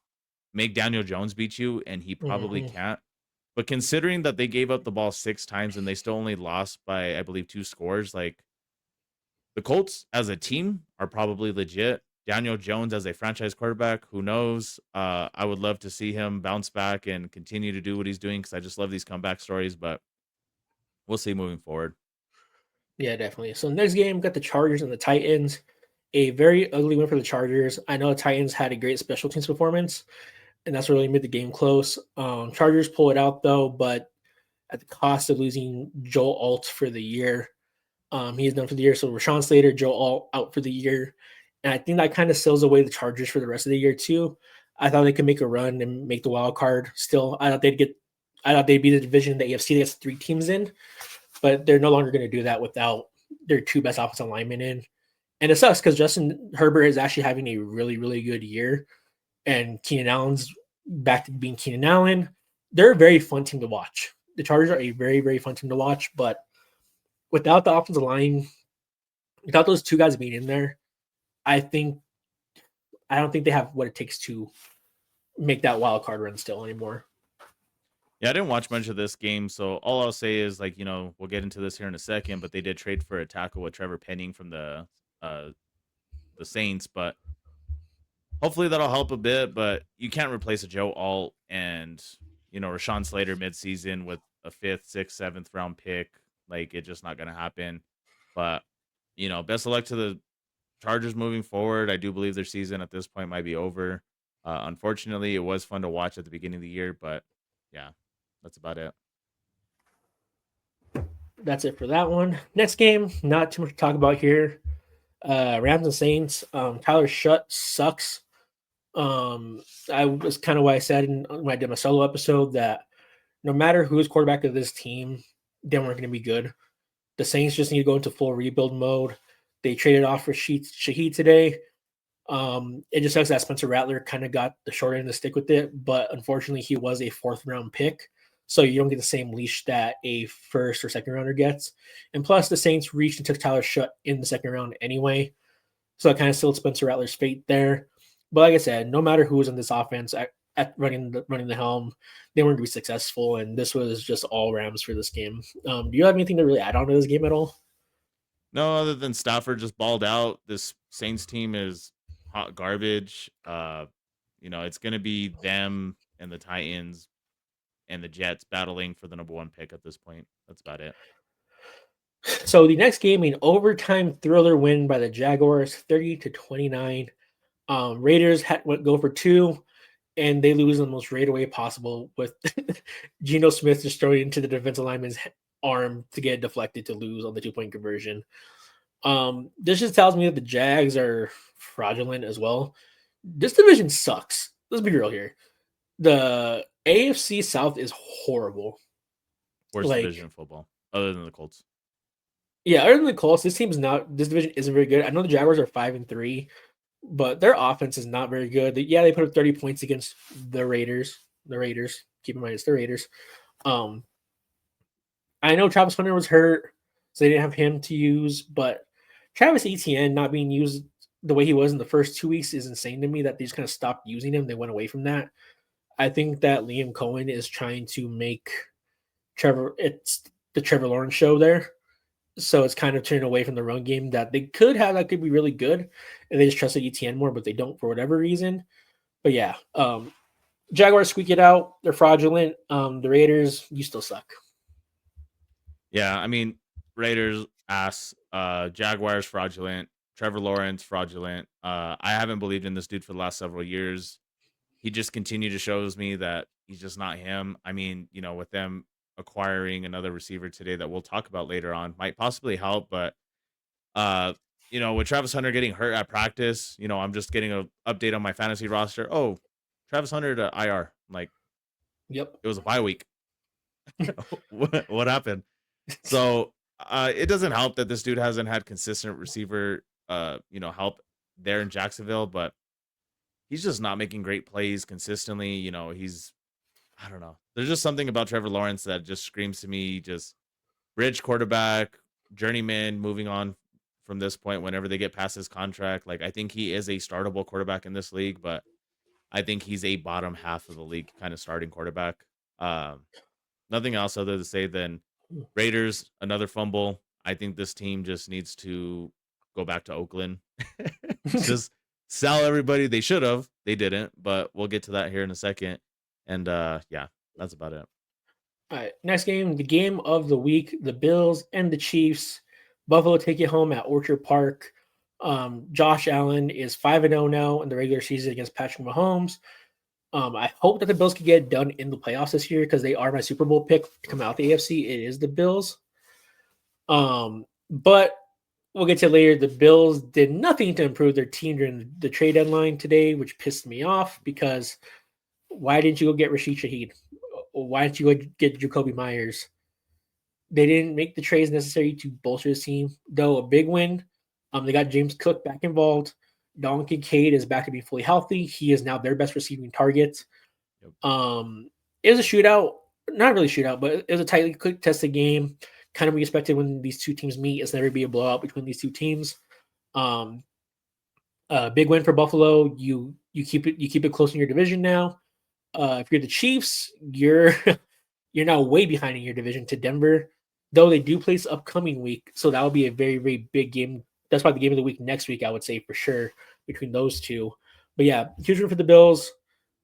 make Daniel Jones beat you, and he probably can't. But considering that they gave up the ball 6 times and they still only lost by, I believe, 2 scores, like the Colts as a team are probably legit. Daniel Jones as a franchise quarterback, who knows? I would love to see him bounce back and continue to do what he's doing because I just love these comeback stories, but we'll see moving forward. Yeah, definitely. So next game, we got the Chargers and the Titans. A very ugly win for the Chargers. I know the Titans had a great special teams performance, and that's what really made the game close. Chargers pull it out though, but at the cost of losing Joel Alt for the year. He's done for the year. So Rashawn Slater, Joe Alt out for the year. And I think that kind of seals away the Chargers for the rest of the year too. I thought they could make a run and make the wild card still. I thought they'd be the division the AFC that gets 3 teams in, but they're no longer going to do that without their 2 best offensive linemen in. And it sucks because Justin Herbert is actually having a really, really good year. And Keenan Allen's back to being Keenan Allen. They're a very fun team to watch. The Chargers are a very, very fun team to watch, but without the offensive line, without those two guys being in there, I think I don't think they have what it takes to make that wild card run still anymore. Yeah, I didn't watch much of this game, so all I'll say is like we'll get into this here in a second, but they did trade for a tackle with Trevor Penning from uh the Saints, but hopefully that'll help a bit. But you can't replace a Joe Alt and Rashawn Slater midseason with a fifth, sixth, seventh round pick. Like it's just not gonna happen. But best of luck to the Chargers moving forward. I do believe their season at this point might be over. Unfortunately, it was fun to watch at the beginning of the year, but yeah, that's about it. That's it for that one. Next game, not too much to talk about here. Rams and Saints. Tyler Shutt sucks. I was kind of what I said when I did my solo episode that no matter who's quarterback of this team, they weren't going to be good. The Saints just need to go into full rebuild mode. They traded off for Shaheed today. It just sucks that Spencer Rattler kind of got the short end of the stick with it, but unfortunately, he was a fourth round pick. So you don't get the same leash that a first or second rounder gets. And plus, the Saints reached and took Tyler Shutt in the second round anyway. So it kind of sealed Spencer Rattler's fate there. But like I said, no matter who was in this offense at running the helm, they weren't going to be successful. And this was just all Rams for this game. Do you have anything to really add on to this game at all? No, other than Stafford just balled out. This Saints team is hot garbage. It's gonna be them and the Titans and the Jets battling for the number one pick at this point. That's about it. So the next game, an overtime thriller win by the Jaguars, 30-29. Raiders went go for two, and they lose in the most raid way possible with Geno Smith just throwing into the defensive lineman's arm to get deflected to lose on the 2 point conversion. This just tells me that the Jags are fraudulent as well. This division sucks. Let's be real here. The AFC South is horrible. Worst Like, division in football, other than the Colts. yeah, other than the Colts, this division isn't very good. I know the Jaguars are 5-3, but their offense is not very good. Yeah, they put up 30 points against the Raiders. The Raiders. Keep in mind it's the Raiders. Um, I know Travis Hunter was hurt, so they didn't have him to use, but Travis Etienne not being used the way he was in the first 2 weeks is insane to me that they just kind of stopped using him. They went away from that. I think that Liam Cohen is trying to make it's the Trevor Lawrence show there. So it's kind of turning away from the run game that they could have that could be really good. And they just trusted ETN more, but they don't for whatever reason. But yeah, Jaguars squeak it out. They're fraudulent. The Raiders, you still suck. Yeah, I mean Raiders ass, Jaguars fraudulent, Trevor Lawrence fraudulent. I haven't believed in this dude for the last several years. He just continued to shows me that he's just not him. I mean, with them acquiring another receiver today that we'll talk about later on might possibly help, but uh, with Travis Hunter getting hurt at practice, I'm just getting a update on my fantasy roster. Oh, Travis Hunter to IR. Like Yep. it was a bye week. what happened? So it doesn't help that this dude hasn't had consistent receiver help there in Jacksonville, but he's just not making great plays consistently. He's I don't know. There's just something about Trevor Lawrence that just screams to me just bridge quarterback, journeyman moving on from this point whenever they get past his contract. Like I think he is a startable quarterback in this league, but I think he's a bottom half of the league kind of starting quarterback. Um, Nothing else other to say than Raiders, another fumble. I think this team just needs to go back to Oakland. Just sell everybody. They should have. They didn't, but we'll get to that here in a second. And yeah, that's about it. All right, next game, the game of the week, the Bills and the Chiefs. Buffalo take it home at Orchard Park. Josh Allen is 5-0 now in the regular season against Patrick Mahomes. I hope that the Bills can get it done in the playoffs this year because they are my Super Bowl pick to come out the AFC. It is the Bills. But we'll get to it later. The Bills did nothing to improve their team during the trade deadline today, which pissed me off because why didn't you go get Rashid Shaheed? Why didn't you go get Jacoby Myers? They didn't make the trades necessary to bolster his team, though a big win. They got James Cook back involved. Don Kincaid is back to be fully healthy. He is now their best receiving target. Yep. It was a shootout, not really a shootout, but it was a tightly tested game. kind of be expected when these two teams meet. It's never be a blowout between these two teams. Um, big win for Buffalo. You keep it close in your division now. If you're the Chiefs, you're now way behind in your division to Denver, though they do play this upcoming week. So that will be a very, very big game. That's probably the game of the week next week, I would say for sure, between those two. But yeah, huge win for the Bills.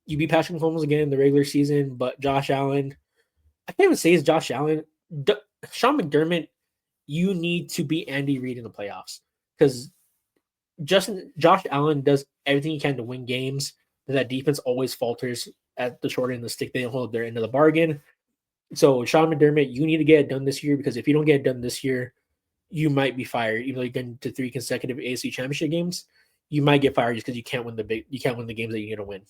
You beat Patrick Mahomes again in the regular season, but Josh Allen, I can't even say it's Josh Allen. D- Sean McDermott, you need to beat Andy Reid in the playoffs because Josh Allen does everything he can to win games. But that defense always falters at the short end of the stick. They don't hold their end of the bargain. So Sean McDermott, you need to get it done this year because if you don't get it done this year, you might be fired. Even though you've been to 3 consecutive AFC Championship games, you might get fired just because you can't win the games that you need to win.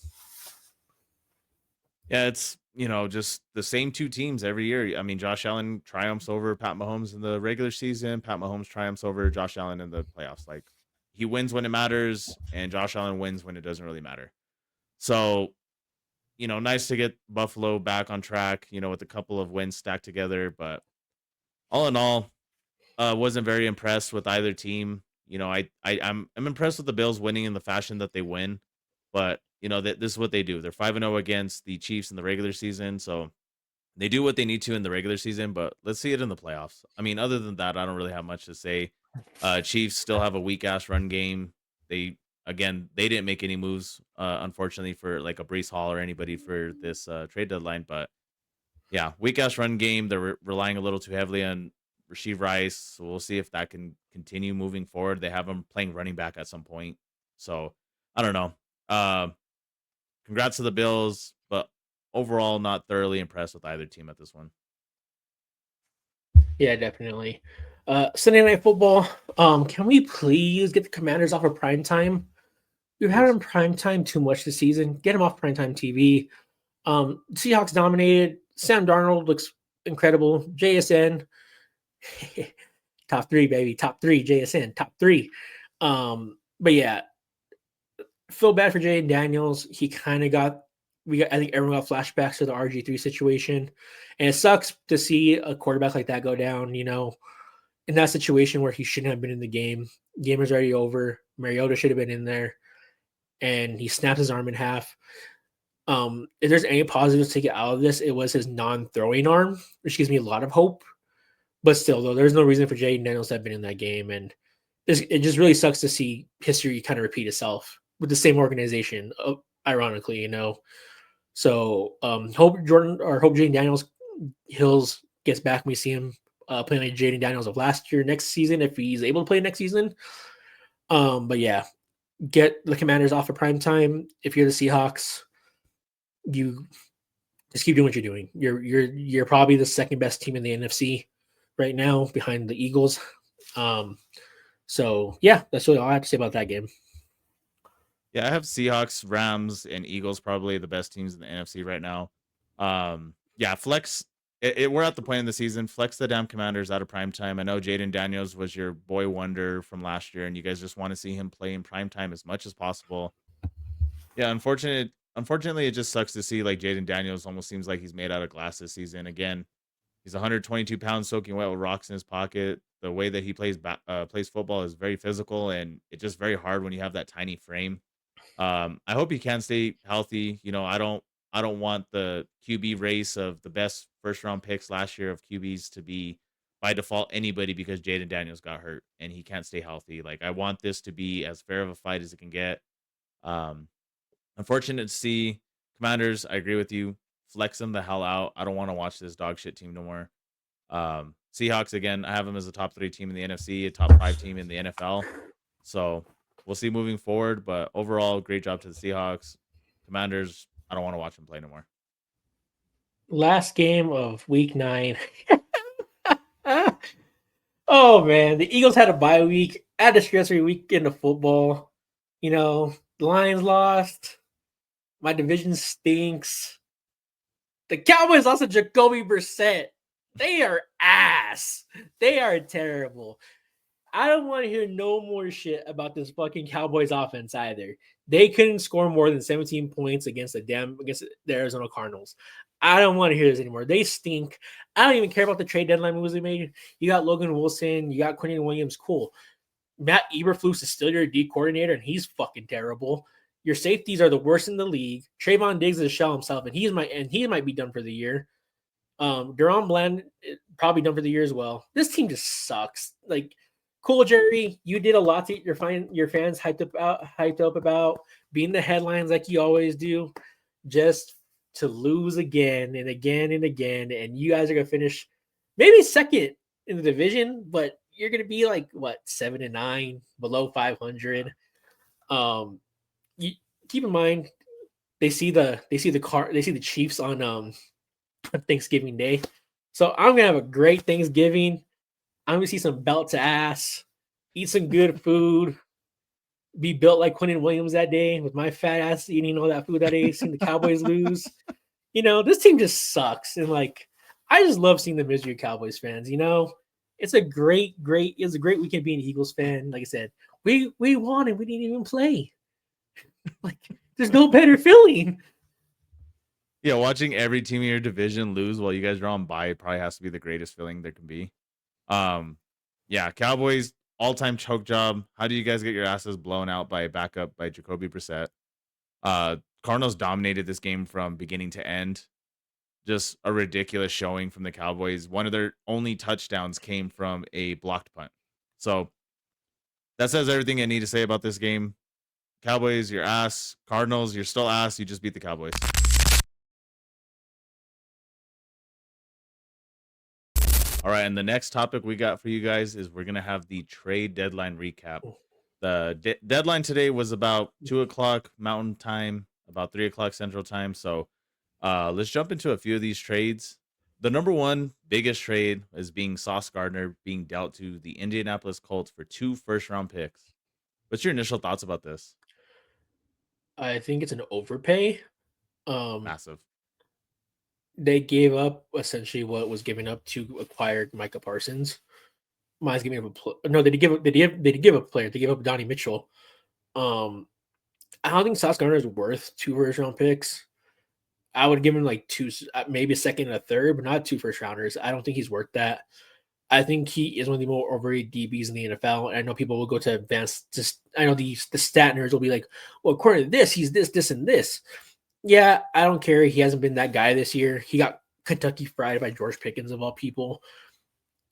Yeah, it's just the same two teams every year. I mean, Josh Allen triumphs over Pat Mahomes in the regular season. Pat Mahomes triumphs over Josh Allen in the playoffs. Like he wins when it matters, and Josh Allen wins when it doesn't really matter. So, nice to get Buffalo back on track. With a couple of wins stacked together, but all in all, wasn't very impressed with either team. I'm impressed with the Bills winning in the fashion that they win, but that this is what they do. They're 5-0 against the Chiefs in the regular season, so they do what they need to in the regular season. But let's see it in the playoffs. I mean, other than that, I don't really have much to say. Chiefs still have a weak ass run game. They didn't make any moves, unfortunately, for like a Brees Hall or anybody for this trade deadline, but yeah, weak ass run game. They're relying a little too heavily on Rasheed Rice. So we'll see if that can continue moving forward. They have him playing running back at some point. So I don't know. Uh, Congrats to the Bills, but overall, not thoroughly impressed with either team at this one. Yeah, definitely. Sunday night football. Can we please get the Commanders off of prime time? We've had Please. them prime time too much this season. Get them off primetime TV. Seahawks dominated. Sam Darnold looks incredible. JSN, top three, baby. Top three. JSN, top three. But yeah, feel bad for Jaden Daniels. He kind of got I think everyone got flashbacks to the RG3 situation. And it sucks to see a quarterback like that go down, in that situation where he shouldn't have been in the game. Game is already over. Mariota should have been in there. And he snaps his arm in half. If there's any positives to take out of this, it was his non-throwing arm, which gives me a lot of hope. But still, though, there's no reason for Jaden Daniels to have been in that game, and it just really sucks to see history kind of repeat itself with the same organization. Ironically. So hope Jaden Daniels Hills gets back. We see him playing like Jaden Daniels of last year next season if he's able to play next season. But yeah, get the Commanders off of prime time. If you're the Seahawks, you just keep doing what you're doing. You're probably the second best team in the NFC right now behind the Eagles. Um, so yeah, that's really all I have to say about that game. Yeah, I have Seahawks, Rams, and Eagles probably the best teams in the NFC right now. Yeah, flex. We're at the point in the season. Flex the damn Commanders out of prime time. I know Jaden Daniels was your boy wonder from last year, and you guys just want to see him play in prime time as much as possible. Yeah, unfortunately, it just sucks to see like Jaden Daniels almost seems like he's made out of glass this season. Again, he's 122 pounds soaking wet with rocks in his pocket. The way that he plays football is very physical, and it's just very hard when you have that tiny frame. I hope he can stay healthy. I don't want the QB race of the best first round picks last year of QBs to be by default anybody because Jaden Daniels got hurt and he can't stay healthy. Like I want this to be as fair of a fight as it can get. Um, Unfortunate to see Commanders. I agree with you. Flex them the hell out. I don't want to watch this dog shit team no more. Seahawks again. I have them as a top 3 team in the NFC, a top 5 team in the NFL. So we'll see moving forward. But overall, great job to the Seahawks. Commanders. I don't want to watch them play no more. Last game of Week 9. Oh man, the Eagles had a bye week, had a stress-free weekend of football. The Lions lost. My division stinks. The Cowboys lost to Jacoby Brissett. They are ass. They are terrible. I don't want to hear no more shit about this fucking Cowboys offense either. They couldn't score more than 17 points against the Arizona Cardinals. I don't want to hear this anymore. They stink. I don't even care about the trade deadline moves they made. You got Logan Wilson, you got Quentin Williams, cool. Matt Eberflus is still your D coordinator, and he's fucking terrible. Your safeties are the worst in the league. Trayvon Diggs is a shell himself, and he might be done for the year. Deron Bland probably done for the year as well. This team just sucks. Like, cool, Jerry, you did a lot to get your fans hyped up about being the headlines like you always do, just to lose again and again and again. And you guys are gonna finish maybe second in the division, but you're gonna be like what 7-9, below 500. Um, you keep in mind they see the Chiefs on Thanksgiving Day. So I'm gonna have a great Thanksgiving. I'm gonna see some belt to ass, eat some good food, be built like Quentin Williams that day with my fat ass eating all that food that day, seeing the Cowboys lose. This team just sucks. And like I just love seeing the misery of Cowboys fans, it's a great weekend being an Eagles fan. Like I said, we won and we didn't even play. Like there's no better feeling. Yeah, watching every team in your division lose while you guys are on bye probably has to be the greatest feeling there can be. Um, yeah, Cowboys all-time choke job. How do you guys get your asses blown out by a backup by Jacoby Brissett? Cardinals dominated this game from beginning to end. Just a ridiculous showing from the Cowboys. One of their only touchdowns came from a blocked punt. So that says everything I need to say about this game. Cowboys, your ass. Cardinals, you're still ass. You just beat the Cowboys. All right, and the next topic we got for you guys is we're gonna have the trade deadline recap. The deadline today was about 2 o'clock Mountain Time, about 3 o'clock Central Time. So let's jump into a few of these trades. The number one biggest trade is being Sauce Gardner being dealt to the Indianapolis Colts for 2 first-round picks. What's your initial thoughts about this? I think it's an overpay. Um, Massive. they gave up essentially what was given up to acquire Micah Parsons. Mine's giving up no, they did give up a player. They gave up Donnie Mitchell. Um, I don't think Sauce Gardner is worth 2 first round picks. I would give him like two, maybe a second and a third, but not 2 first rounders. I don't think he's worth that. I think he is one of the more overrated DBs in the NFL. And I know people will go to advanced. Just I know the stat nerds will be like, well, according to this, he's this, this, and this. Yeah, I don't care. He hasn't been that guy this year. He got Kentucky fried by George Pickens of all people.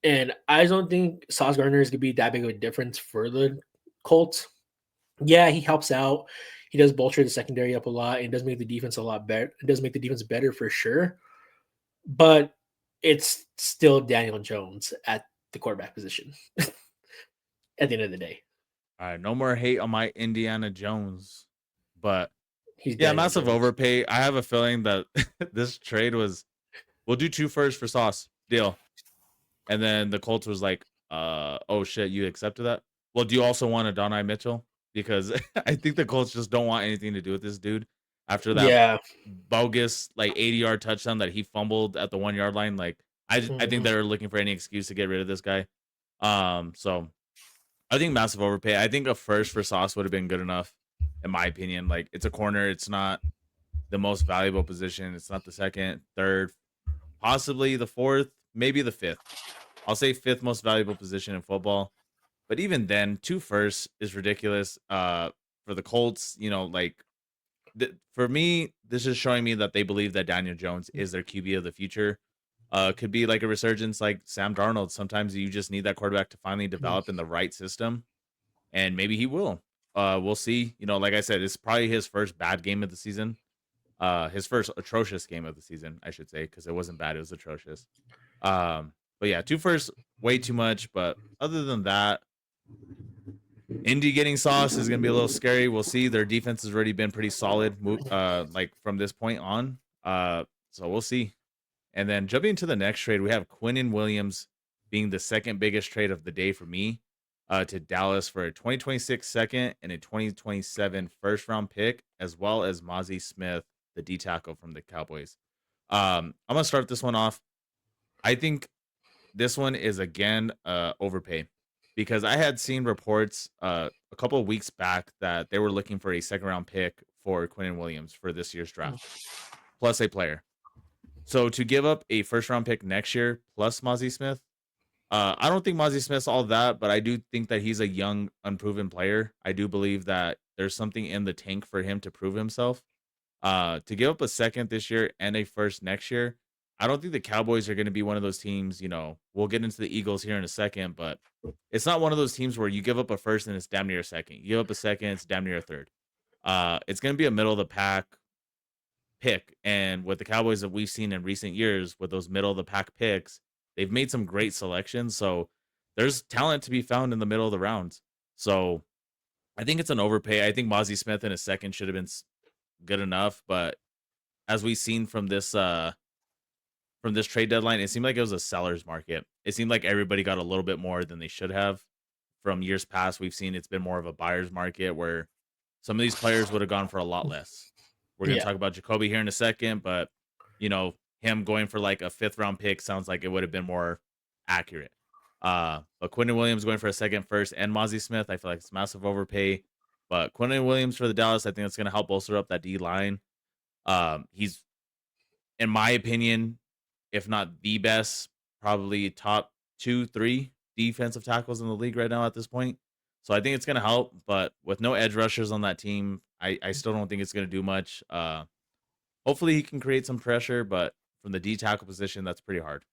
And I don't think Sauce Gardner is going to be that big of a difference for the Colts. Yeah, he helps out. He does bolster the secondary up a lot and does make the defense a lot better. It does make the defense better for sure. But it's still Daniel Jones at the quarterback position at the end of the day. All right, no more hate on my Indiana Jones. But He's yeah, Daniel massive Jones. overpay. I have a feeling that this trade was we'll do 2 firsts for Sauce. Deal. And then the Colts was like, oh shit, you accepted that? Well, do you also want Adonai Mitchell? Because I think the Colts just don't want anything to do with this dude after that Yeah. bogus like 80-yard touchdown that he fumbled at the 1 yard line. Like I think Mhm. they're looking for any excuse to get rid of this guy. So I think massive overpay. I think a first for Sauce would have been good enough, in my opinion. Like it's a corner, it's not the most valuable position. It's not the second, third, possibly the fourth, maybe the fifth. I'll say fifth most valuable position in football. But even then, 2 firsts is ridiculous. For the Colts, like for me, this is showing me that they believe that Daniel Jones is their QB of the future. Could be like a resurgence like Sam Darnold. Sometimes you just need that quarterback to finally develop in the right system, and maybe he will. We'll see. Like I said, it's probably his first bad game of the season. His first atrocious game of the season, I should say, because it wasn't bad; it was atrocious. But yeah, 2 firsts, way too much. But other than that, Indy getting Sauce is going to be a little scary. We'll see. Their defense has already been pretty solid, like from this point on. So we'll see. And then jumping into the next trade, we have Quinnen Williams being the second biggest trade of the day for me, to Dallas for a 2026 second and a 2027 first round pick, as well as Mozzie Smith, the D tackle from the Cowboys. I'm gonna start this one off. I think this one is again overpay, because I had seen reports a couple of weeks back that they were looking for a second round pick for Quinnen Williams for this year's draft, plus a player. So to give up a first round pick next year plus Mozzie Smith, I don't think Mozzie Smith's all that, but I do think that he's a young, unproven player. I do believe that there's something in the tank for him to prove himself. To give up a second this year and a first next year, I don't think the Cowboys are going to be one of those teams. We'll get into the Eagles here in a second, but it's not one of those teams where you give up a first and it's damn near a second. You give up a second, it's damn near a third. It's going to be a middle of the pack pick. And with the Cowboys that we've seen in recent years, with those middle of the pack picks, they've made some great selections. So there's talent to be found in the middle of the rounds. So I think it's an overpay. I think Mozzie Smith in a second should have been good enough, but as we've seen from this trade deadline, it seemed like it was a seller's market. It seemed like everybody got a little bit more than they should have. From years past, we've seen it's been more of a buyer's market where some of these players would have gone for a lot less. We're going to Yeah. talk about Jacoby here in a second, but him going for like a fifth round pick sounds like it would have been more accurate. But Quentin Williams going for a second, first, and Mozzie Smith, I feel like it's massive overpay. But Quentin Williams for the Dallas, I think it's going to help bolster up that D line. He's, in my opinion, if not the best, probably top 2, 3 defensive tackles in the league right now at this point. So I think it's going to help, but with no edge rushers on that team, I still don't think it's going to do much. Hopefully he can create some pressure, but from the D tackle position, that's pretty hard.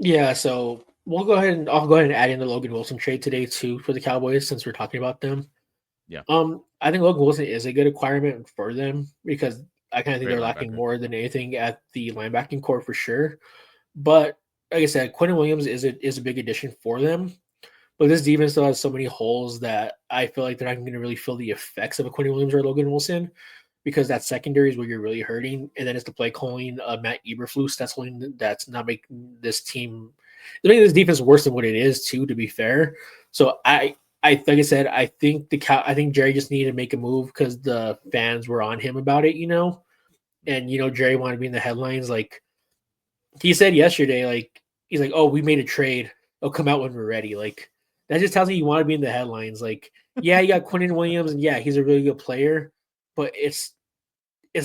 Yeah, so I'll go ahead and add in the Logan Wilson trade today too for the Cowboys since we're talking about them. Yeah, I think Logan Wilson is a good acquirement for them because I kind of think great they're lacking linebacker. more than anything at the linebacking core for sure. But like I said, Quentin Williams is a big addition for them. But this defense still has so many holes that I feel like they're not going to really feel the effects of a Quentin Williams or a Logan Wilson because that secondary is where you're really hurting, and then it's the play calling Matt Eberflus that's not making this team, making this defense worse than what it is too. To be fair, so I like I said, I think Jerry just needed to make a move because the fans were on him about it, and Jerry wanted to be in the headlines. Like he said yesterday, like he's like, "Oh, we made a trade. It'll come out when we're ready." Like that just tells me you want to be in the headlines. Like, yeah, you got Quentin Williams, and yeah, he's a really good player, but it's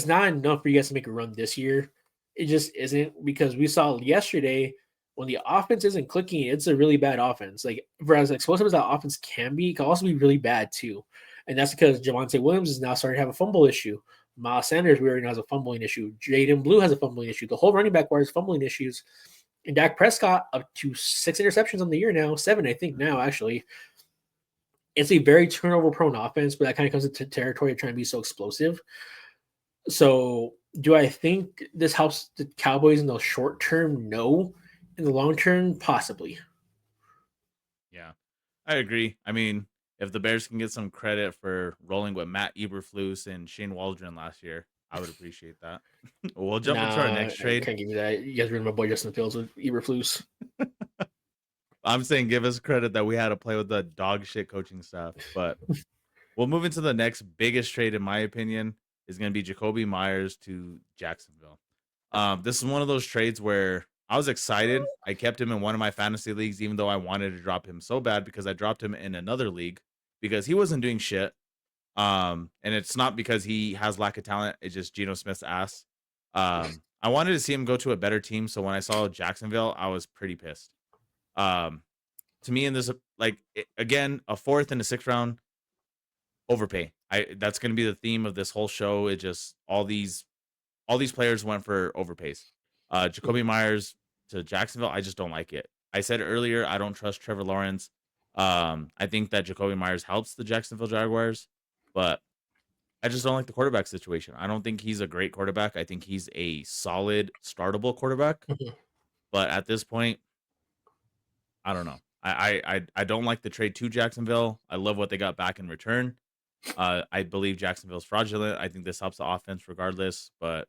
not enough for you guys to make a run this year. It just isn't because we saw yesterday when the offense isn't clicking, it's a really bad offense. Like for as explosive as that offense can be, it can also be really bad too. And that's because Javonte Williams is now starting to have a fumble issue. Miles Sanders, we already know, has a fumbling issue. Jaden Blue has a fumbling issue. The whole running back core has fumbling issues. And Dak Prescott up to 6 interceptions on the year now, 7, I think now actually. It's a very turnover prone offense, but that kind of comes into territory of trying to be so explosive. So, do I think this helps the Cowboys in the short term? No. In the long term, possibly. Yeah, I agree. I mean, if the Bears can get some credit for rolling with Matt Eberflus and Shane Waldron last year, I would appreciate that. We'll jump into our Nah, next I trade. can't give you that. You guys ruined my boy Justin Fields with Eberflus. I'm saying give us credit that we had to play with the dog shit coaching staff. But we'll move into the next biggest trade, in my opinion, is going to be Jacoby Myers to Jacksonville. This is one of those trades where I was excited. I kept him in one of my fantasy leagues, even though I wanted to drop him so bad because I dropped him in another league because he wasn't doing shit. And it's not because he has lack of talent. It's just Geno Smith's ass. I wanted to see him go to a better team. So when I saw Jacksonville, I was pretty pissed. Um, to me, in this, again, a fourth and a sixth round overpay. That's going to be the theme of this whole show. It just all these players went for overpays. Jacoby Mhm. Myers to Jacksonville, I just don't like it. I said earlier, I don't trust Trevor Lawrence. I think that Jacoby Myers helps the Jacksonville Jaguars, but I just don't like the quarterback situation. I don't think he's a great quarterback. I think he's a solid, startable quarterback. Mhm. But at this point, I don't know. I don't like the trade to Jacksonville. I love what they got back in return. I believe Jacksonville's fraudulent. I think this helps the offense regardless, but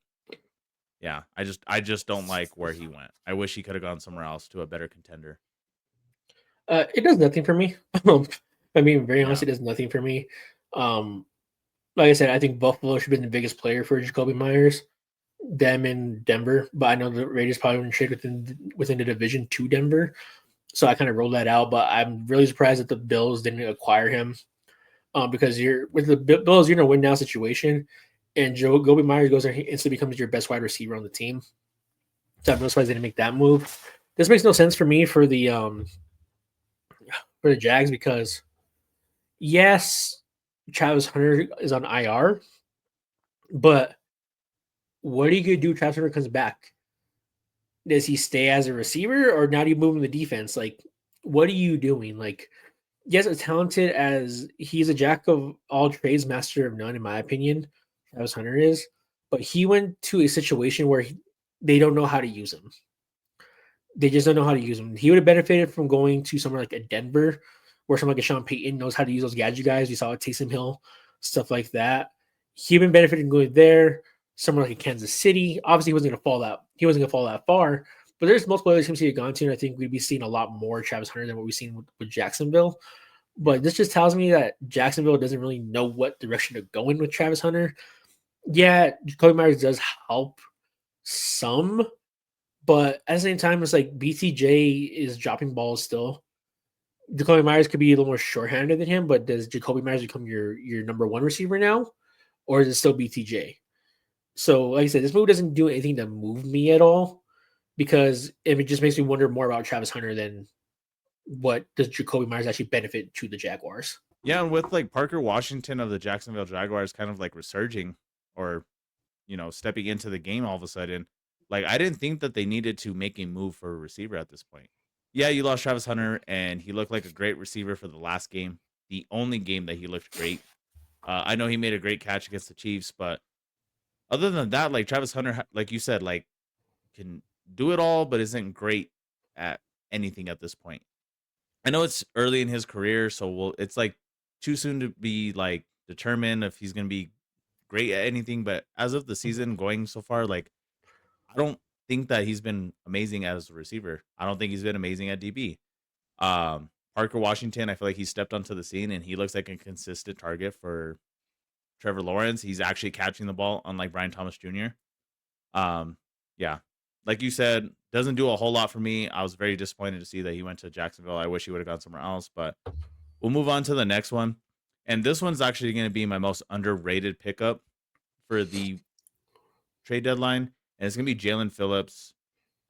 yeah, I just don't like where he went. I wish he could have gone somewhere else to a better contender. It does nothing for me. If I'm being very honest, Yeah. it does nothing for me. Um, like I said, I think Buffalo should have been the biggest player for Jacoby Myers, them in Denver. But I know the Raiders probably wouldn't trade within the division to Denver, so I kind of rolled that out. But I'm really surprised that the Bills didn't acquire him, because you're with the Bills, you're in a win now situation. and Joe Gobi Myers goes there, he instantly becomes your best wide receiver on the team. So I'm no surprised they didn't make that move. This makes no sense for me for the Jags because yes, Travis Hunter is on IR, but what are you gonna do if Travis Hunter comes back? Does he stay as a receiver or now do you move him to defense? Like, what are you doing? Like, yes, as talented as he's a jack of all trades, master of none, in my opinion, Travis Hunter is, but he went to a situation where they don't know how to use him. They just don't know how to use him. He would have benefited from going to somewhere like a Denver, where someone like a Sean Payton knows how to use those gadget guys. We saw it Taysom Hill, stuff like that. He would benefited from going there, somewhere like a Kansas City. Obviously, he wasn't gonna fall that far. But there's multiple other teams he had gone to, and I think we'd be seeing a lot more Travis Hunter than what we've seen with Jacksonville. But this just tells me that Jacksonville doesn't really know what direction to go in with Travis Hunter. Yeah, Jacoby Myers does help some, but at the same time, it's like BTJ is dropping balls still. Jacoby Myers could be a little more shorthanded than him, but does Jacoby Myers become your number one receiver now, or is it still BTJ? So, like I said, this move doesn't do anything to move me at all because it just makes me wonder more about Travis Hunter than what does Jacoby Myers actually benefit to the Jaguars. Yeah, and with like Parker Washington of the Jacksonville Jaguars kind of like resurging or stepping into the game all of a sudden, like I didn't think that they needed to make a move for a receiver at this point. Yeah, you lost Travis Hunter and he looked like a great receiver for the last game, the only game that he looked great. I know he made a great catch against the Chiefs, but other than that, like Travis Hunter, like you said, like can do it all, but isn't great at anything at this point. I know it's early in his career, so it's like too soon to be like determined if he's going to be great at anything. But as of the season going so far, like I don't think that he's been amazing as a receiver. I don't think he's been amazing at DB. Parker Washington, I feel like he stepped onto the scene and he looks like a consistent target for Trevor Lawrence. He's actually catching the ball, unlike Brian Thomas Jr. Um, yeah, like you said, doesn't do a whole lot for me. I was very disappointed to see that he went to Jacksonville. I wish he would have gone somewhere else, but we'll move on to the next one. And this one's actually going to be my most underrated pickup for the trade deadline. And it's going to be Jalen Phillips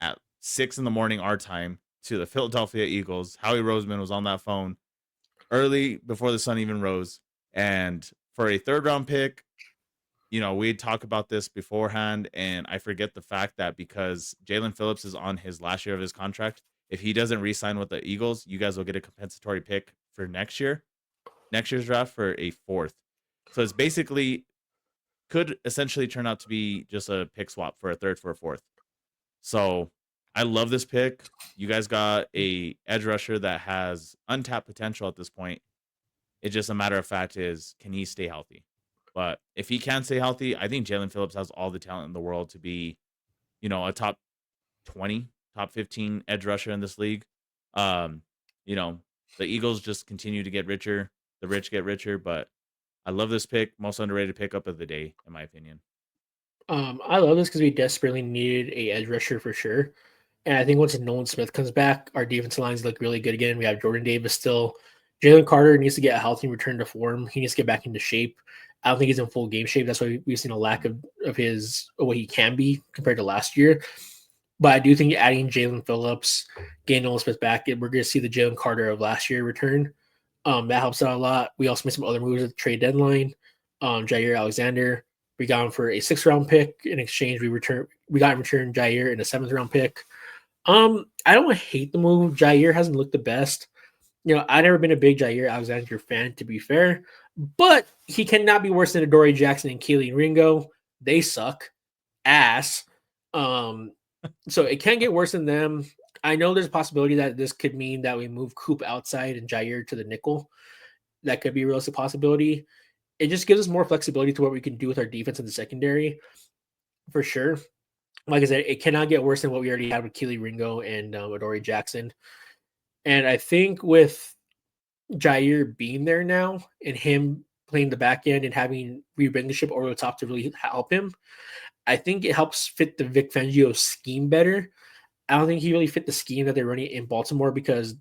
at 6 in the morning, our time, to the Philadelphia Eagles. Howie Roseman was on that phone early before the sun even rose. And for a third round pick, we'd talk about this beforehand, and I forget the fact that because Jalen Phillips is on his last year of his contract, if he doesn't re-sign with the Eagles, you guys will get a compensatory pick for next year's draft for a fourth. So it's basically could essentially turn out to be just a pick swap for a third for a fourth. So I love this pick. You guys got a edge rusher that has untapped potential at this point. It's just a matter of fact is, can he stay healthy? But if he can stay healthy, I think Jalen Phillips has all the talent in the world to be, a top 20, top 15 edge rusher in this league. Um, you know, the Eagles just continue to get richer. The rich get richer, but I love this pick. Most underrated pickup of the day, in my opinion. I love this because we desperately needed a edge rusher for sure. And I think once Nolan Smith comes back, our defensive lines look really good again. We have Jordan Davis still. Jalen Carter needs to get a healthy return to form. He needs to get back into shape. I don't think he's in full game shape. That's why we've seen a lack of what he can be compared to last year. But I do think adding Jalen Phillips, getting Nolan Smith back, we're going to see the Jalen Carter of last year return. That helps out a lot. We also made some other moves at the trade deadline. Jair Alexander, we got him for a 6th round pick. In exchange, we got in return Jair in a 7th round pick. I don't hate the move. Jair hasn't looked the best. I've never been a big Jair Alexander fan, to be fair, but he cannot be worse than Adoree Jackson and Keely Ringo. They suck ass. So it can get worse than them. I know there's a possibility that this could mean that we move Coop outside and Jair to the nickel. That could be a realistic possibility. It just gives us more flexibility to what we can do with our defense in the secondary, for sure. Like I said, it cannot get worse than what we already had with Keely Ringo and Adoree Jackson. And I think with Jair being there now and him playing the back end and having Reed Blankenship over the top to really help him, I think it helps fit the Vic Fangio scheme better. I don't think he really fit the scheme that they're running in Baltimore because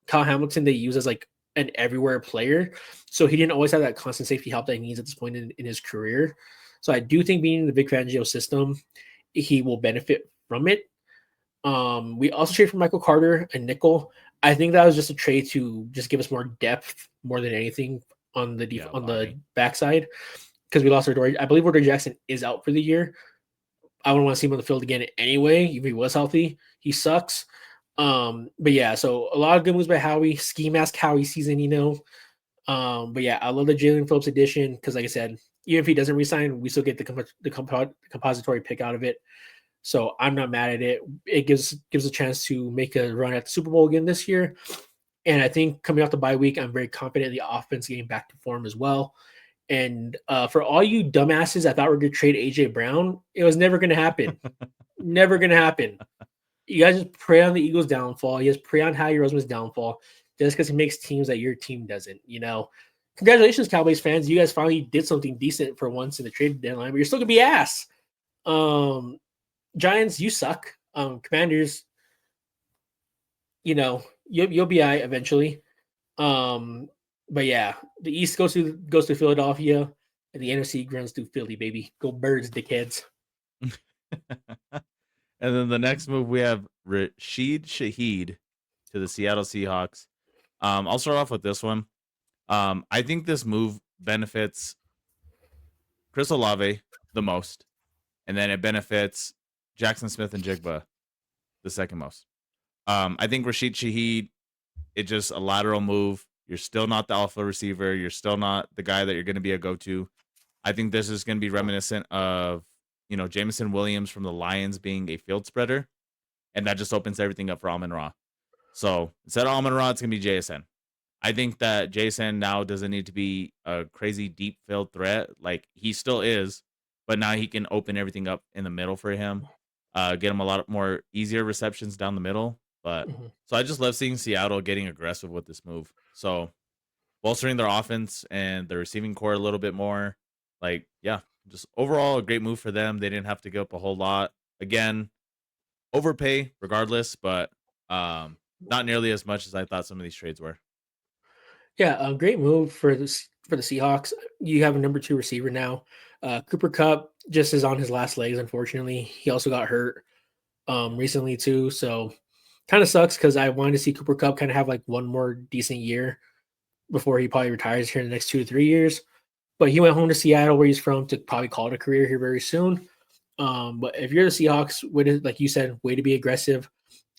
Kyle Hamilton they use as like an everywhere player. So he didn't always have that constant safety help that he needs at this point in his career. So I do think being in the Vic Fangio system, he will benefit from it. We also traded for Michael Carter and nickel. I think that was just a trade to just give us more depth more than anything on the Yeah, on the body. backside because we lost our Dory. I believe Dory Jackson is out for the year. I wouldn't want to see him on the field again anyway. If he was healthy, he sucks. But yeah, so a lot of good moves by Howie. Ski mask Howie season, you know. But yeah, I love the Jalen Phillips edition because, like I said, even if he doesn't resign, we still get the compository pick out of it. So I'm not mad at it. It gives a chance to make a run at the Super Bowl again this year. And I think coming off the bye week, I'm very confident in the offense getting back to form as well. And for all you dumbasses that thought we are going to trade AJ Brown, it was never going to happen. Never going to happen. You guys just prey on the Eagles' downfall. You just prey on Howie Roseman's downfall just because he makes teams that your team doesn't. You know, congratulations, Cowboys fans. You guys finally did something decent for once in the trade deadline, but you're still gonna be ass. Um, Giants, you suck. Commanders, you know, you'll be I eventually. Um, but yeah, the East goes to Philadelphia, and the NFC runs through Philly, baby. Go Birds, dickheads. And then the next move we have Rashid Shaheed to the Seattle Seahawks. I'll start off with this one. I think this move benefits Chris Olave the most, and then it benefits Jackson Smith and Jigba the second most. I think Rashid Shaheed, it's just a lateral move. You're still not the alpha receiver. You're still not the guy that you're going to be a go-to. I think this is going to be reminiscent of, Jameson Williams from the Lions being a field spreader, and that just opens everything up for Amon Ra. So instead of Amon Ra, it's going to be JSN. I think that JSN now doesn't need to be a crazy deep field threat. Like he still is, but now he can open everything up in the middle for him, get him a lot more easier receptions down the middle. But Mhm. so I just love seeing Seattle getting aggressive with this move. So bolstering their offense and the receiving core a little bit more. Like, yeah, just overall a great move for them. They didn't have to give up a whole lot. Again, overpay regardless, but not nearly as much as I thought some of these trades were. Yeah, a great move for the Seahawks. You have a number two receiver now. Cooper Cup just is on his last legs. Unfortunately, he also got hurt recently too. So kind of sucks because I wanted to see Cooper Cup kind of have like one more decent year before he probably retires here in the next 2 to 3 years. But he went home to Seattle, where he's from, to probably call it a career here very soon. But if you're the Seahawks, way to, like you said, way to be aggressive.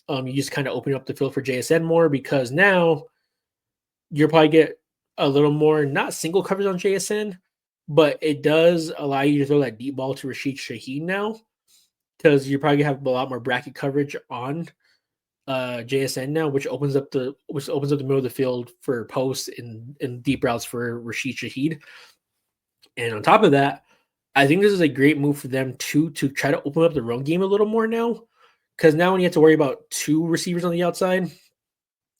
You just kind of open up the field for JSN more because now you'll probably get a little more not single coverage on JSN, but it does allow you to throw that deep ball to Rashid Shaheed now because you probably have a lot more bracket coverage on JSN now, which opens up the middle of the field for posts and deep routes for Rashid Shaheed. And on top of that, I think this is a great move for them too to try to open up the run game a little more now. Because now when you have to worry about two receivers on the outside,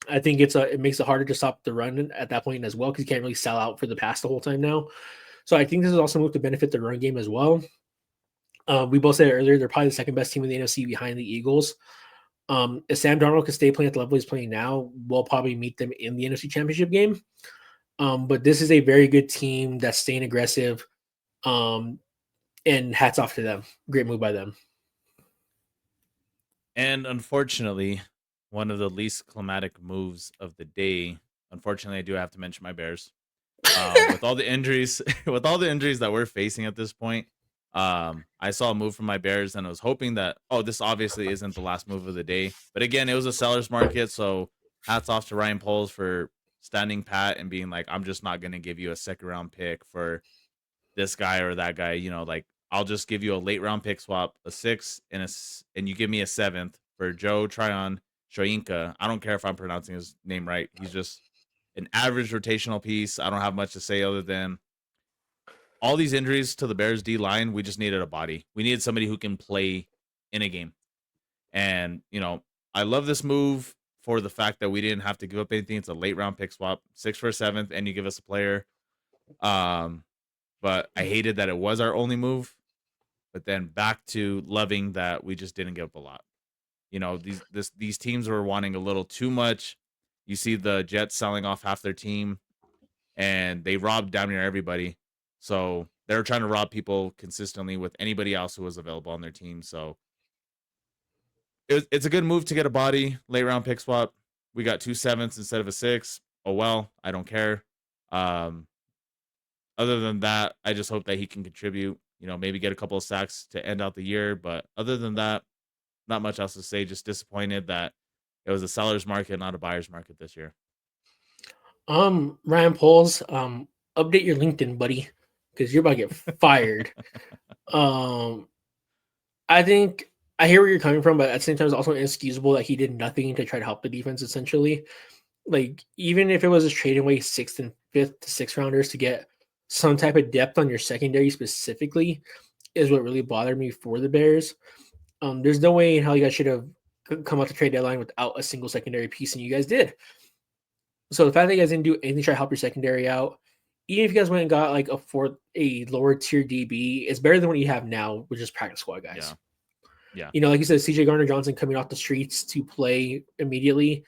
I think it makes it harder to stop the run at that point as well because you can't really sell out for the pass the whole time now. So I think this is also a move to benefit the run game as well. We both said earlier they're probably the second best team in the NFC behind the Eagles. If Sam Darnold can stay playing at the level he's playing now, we'll probably meet them in the NFC Championship game. But this is a very good team that's staying aggressive. Um, and hats off to them. Great move by them. And unfortunately, one of the least climatic moves of the day. Unfortunately, I do have to mention my Bears. With all the injuries, with all the injuries that we're facing at this point, I saw a move from my Bears and I was hoping that, this obviously isn't the last move of the day. But again, it was a seller's market, so hats off to Ryan Poles for standing pat and being like, I'm just not gonna give you a second round pick for this guy or that guy. Like I'll just give you a late round pick swap, a six and you give me a seventh for Joe Tryon Shoyinka. I don't care if I'm pronouncing his name right. He's just an average rotational piece. I don't have much to say other than all these injuries to the Bears D line. We just needed a body. We needed somebody who can play in a game. And, I love this move for the fact that we didn't have to give up anything. It's a late round pick swap, six for a seventh, and you give us a player. Um, but I hated that it was our only move. But then back to loving that we just didn't give up a lot. These teams were wanting a little too much. You see the Jets selling off half their team and they robbed down near everybody. So they're trying to rob people consistently with anybody else who was available on their team. So it's a good move to get a body late round pick swap. We got 2 7s instead of a 6. Oh well, I don't care. Um, Other than that, I just hope that he can contribute. Maybe get a couple of sacks to end out the year. But other than that, not much else to say. Just disappointed that it was a seller's market, not a buyer's market this year. Ryan Poles, update your LinkedIn, buddy, because you're about to get fired. Um, I think I hear where you're coming from, but at the same time, it's also inexcusable that he did nothing to try to help the defense. Essentially, like even if it was just trading away sixth and fifth to sixth rounders to get some type of depth on your secondary specifically, is what really bothered me for the Bears. There's no way in hell you guys should have come out to trade deadline without a single secondary piece, and you guys did. So the fact that you guys didn't do anything to try to help your secondary out, even if you guys went and got like a lower tier DB, it's better than what you have now, which is practice squad guys. Yeah. Yeah. Like you said, CJ Garner Johnson coming off the streets to play immediately.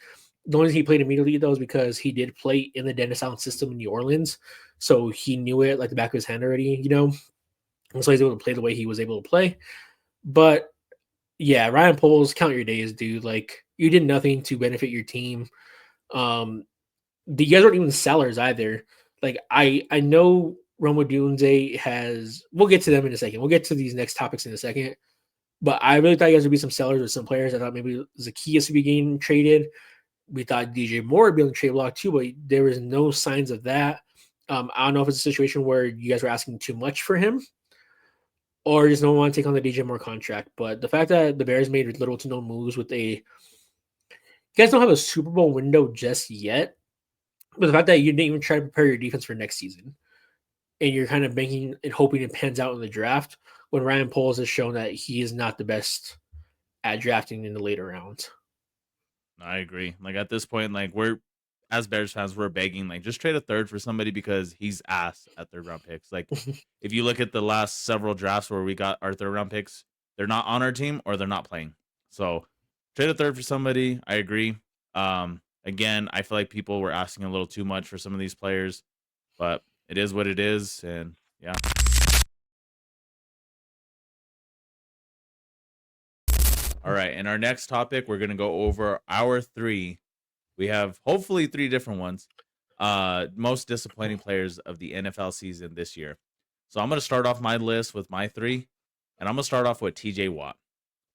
The only reason he played immediately though is because he did play in the Dennis Allen system in New Orleans, so he knew it like the back of his hand already. And so he's able to play the way he was able to play. But yeah, Ryan Poles, count your days, dude. Like you did nothing to benefit your team. Um, you guys aren't even sellers either. Like I know Roma Dunze has. We'll get to them in a second. We'll get to these next topics in a second. But I really thought you guys would be some sellers with some players. I thought maybe Zacchaeus would be getting traded. We thought DJ Moore would be on the trade block too, but there was no signs of that. I don't know if it's a situation where you guys were asking too much for him, or just no one want to take on the DJ Moore contract. But the fact that the Bears made little to no moves with you guys don't have a Super Bowl window just yet. But the fact that you didn't even try to prepare your defense for next season, and you're kind of banking and hoping it pans out in the draft, when Ryan Poles has shown that he is not the best at drafting in the later rounds. I agree. Like at this point, like we're as Bears fans, we're begging like just trade a third for somebody because he's ass at third round picks. Like if you look at the last several drafts where we got our third round picks, they're not on our team or they're not playing. So trade a third for somebody. I agree. Again, I feel like people were asking a little too much for some of these players, but it is what it is, and yeah. All right, and our next topic, we're gonna go over our three. We have hopefully three different ones. Most disappointing players of the NFL season this year. So I'm gonna start off my list with my three, and I'm gonna start off with TJ Watt.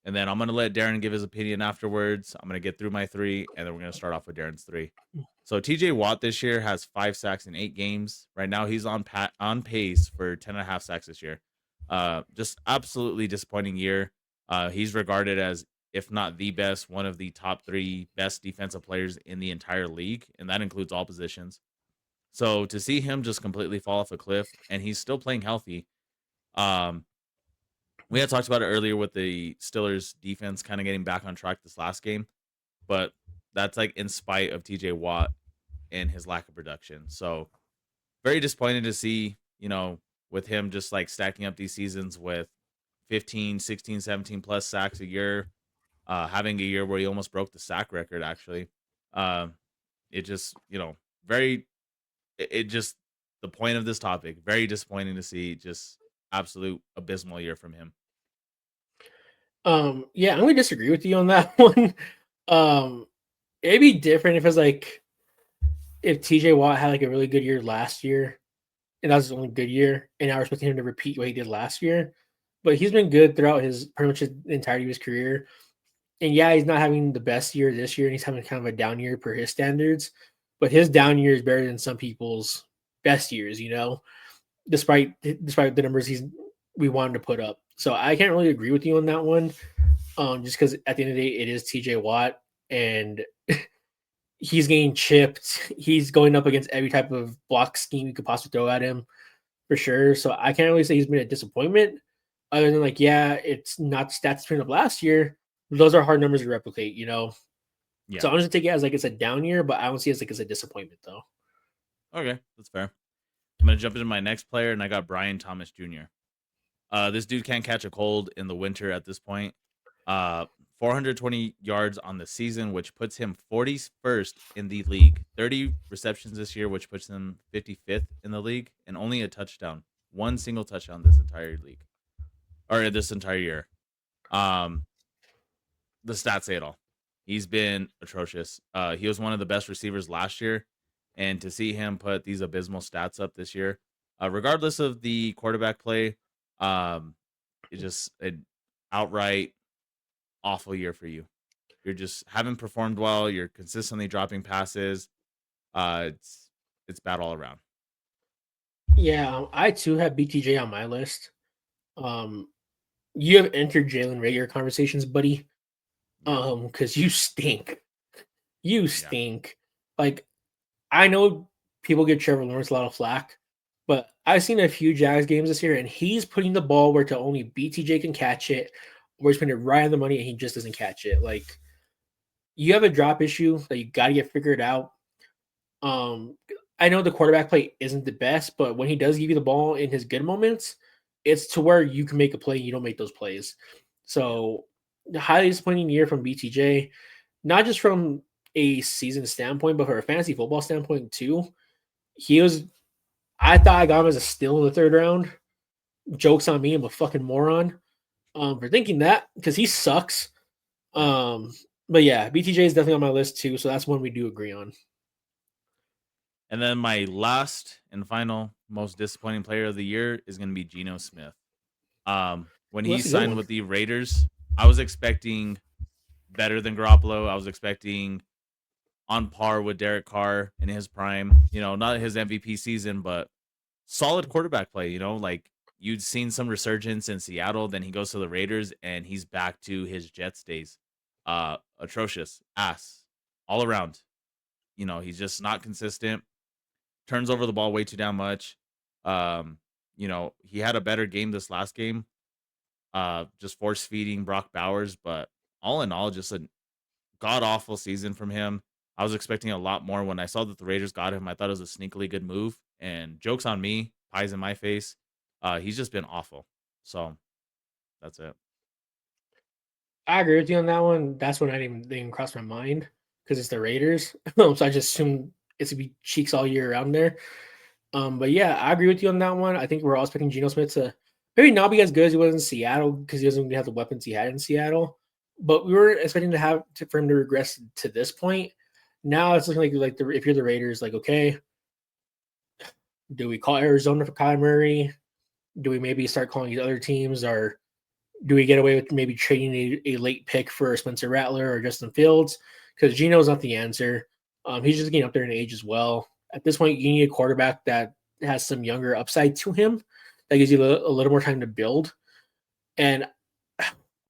And then I'm gonna let Darren give his opinion afterwards. I'm gonna get through my three, and then we're gonna start off with Darren's three. So TJ Watt this year has 5 sacks in 8 games. Right now he's on pace for 10.5 sacks this year. Just absolutely disappointing year. He's regarded as, if not the best, one of the top 3 best defensive players in the entire league, and that includes all positions. So to see him just completely fall off a cliff, and he's still playing healthy. Um, we had talked about it earlier with the Steelers defense kind of getting back on track this last game, but that's like in spite of TJ Watt and his lack of production. So very disappointed to see, with him just like stacking up these seasons with 15, 16, 17 plus sacks a year, having a year where he almost broke the sack record, actually. It just, very, it just, the point of this topic, very disappointing to see just absolute abysmal year from him. Yeah, I'm gonna disagree with you on that one. Um, it'd be different if it's like if TJ Watt had like a really good year last year, and that was his only good year, and now we're expecting him to repeat what he did last year. But he's been good throughout his pretty much his entirety of his career. And yeah, he's not having the best year this year, and he's having kind of a down year per his standards. But his down year is better than some people's best years, despite the numbers we wanted to put up. So I can't really agree with you on that one. Just because at the end of the day, it is TJ Watt, and he's getting chipped. He's going up against every type of block scheme you could possibly throw at him for sure. So I can't really say he's been a disappointment, other than like, yeah, it's not stats turned up last year. Those are hard numbers to replicate. Yeah. So I'm just gonna take it as like it's a down year, but I don't see it as like it's a disappointment though. Okay, that's fair. I'm gonna jump into my next player, and I got Brian Thomas Jr. This dude can't catch a cold in the winter at this point. Uh, 420 yards on the season, which puts him 41st in the league. 30 receptions this year, which puts him 55th in the league, and only a touchdown one single touchdown this entire league or this entire year. Um, the stats say it all. He's been atrocious. He was one of the best receivers last year, and to see him put these abysmal stats up this year, regardless of the quarterback play, um, it just an outright awful year for you. You're just haven't performed well. You're consistently dropping passes. It's bad all around. Yeah, I too have BTJ on my list. Um, you have entered Jalen Rager conversations, buddy. Yeah, Because you stink. You yeah, stink. Like I know people give Trevor Lawrence a lot of flack, but I've seen a few Jags games this year, and he's putting the ball where to only BTJ can catch it, or he's putting it right on the money, and he just doesn't catch it. Like you have a drop issue that you got to get figured out. Um, I know the quarterback play isn't the best, but when he does give you the ball in his good moments, it's to where you can make a play. And you don't make those plays. yeah. So, the highly disappointing year from BTJ, not just from a season standpoint, but from a fantasy football standpoint too. He was. I thought I got him as a steal in the third round. Jokes on me, I'm a fucking moron for thinking that because he sucks. Yeah. Um, but yeah, BTJ is definitely on my list too. So that's one we do agree on. And then my last and final most disappointing player of the year is going to be Geno Smith. When Well, he that's a good signed one. with the Raiders, I was expecting better than Garoppolo. I was expecting on par with Derek Carr in his prime. You know, not his MVP season, but solid quarterback play. You know, like you'd seen some resurgence in Seattle, then he goes to the Raiders and he's back to his Jets days. Atrocious ass all around. You know, he's just not consistent. Turns over the ball way too damn much. Um, you know, he had a better game this last game. Just force feeding Brock Bowers, but all in all, just a god awful season from him. I was expecting a lot more when I saw that the Raiders got him. I thought it was a sneakily good move. And jokes on me, pies in my face. He's just been awful. So that's it. I agree with you on that one. That's one I didn't even cross my mind because it's the Raiders. So I just assumed it's gonna be cheeks all year around there. But yeah, I agree with you on that one. I think we're all expecting Geno Smith to maybe not be as good as he was in Seattle because he doesn't have the weapons he had in Seattle. But we were expecting for him to regress to this point. Now it's looking if you're the Raiders, like okay, do we call Arizona for Kyler Murray? Do we maybe start calling these other teams, or do we get away with maybe trading a late pick for Spencer Rattler or Justin Fields? Because Geno's not the answer. He's just getting up there in age as well. At this point, you need a quarterback that has some younger upside to him that gives you a little more time to build. And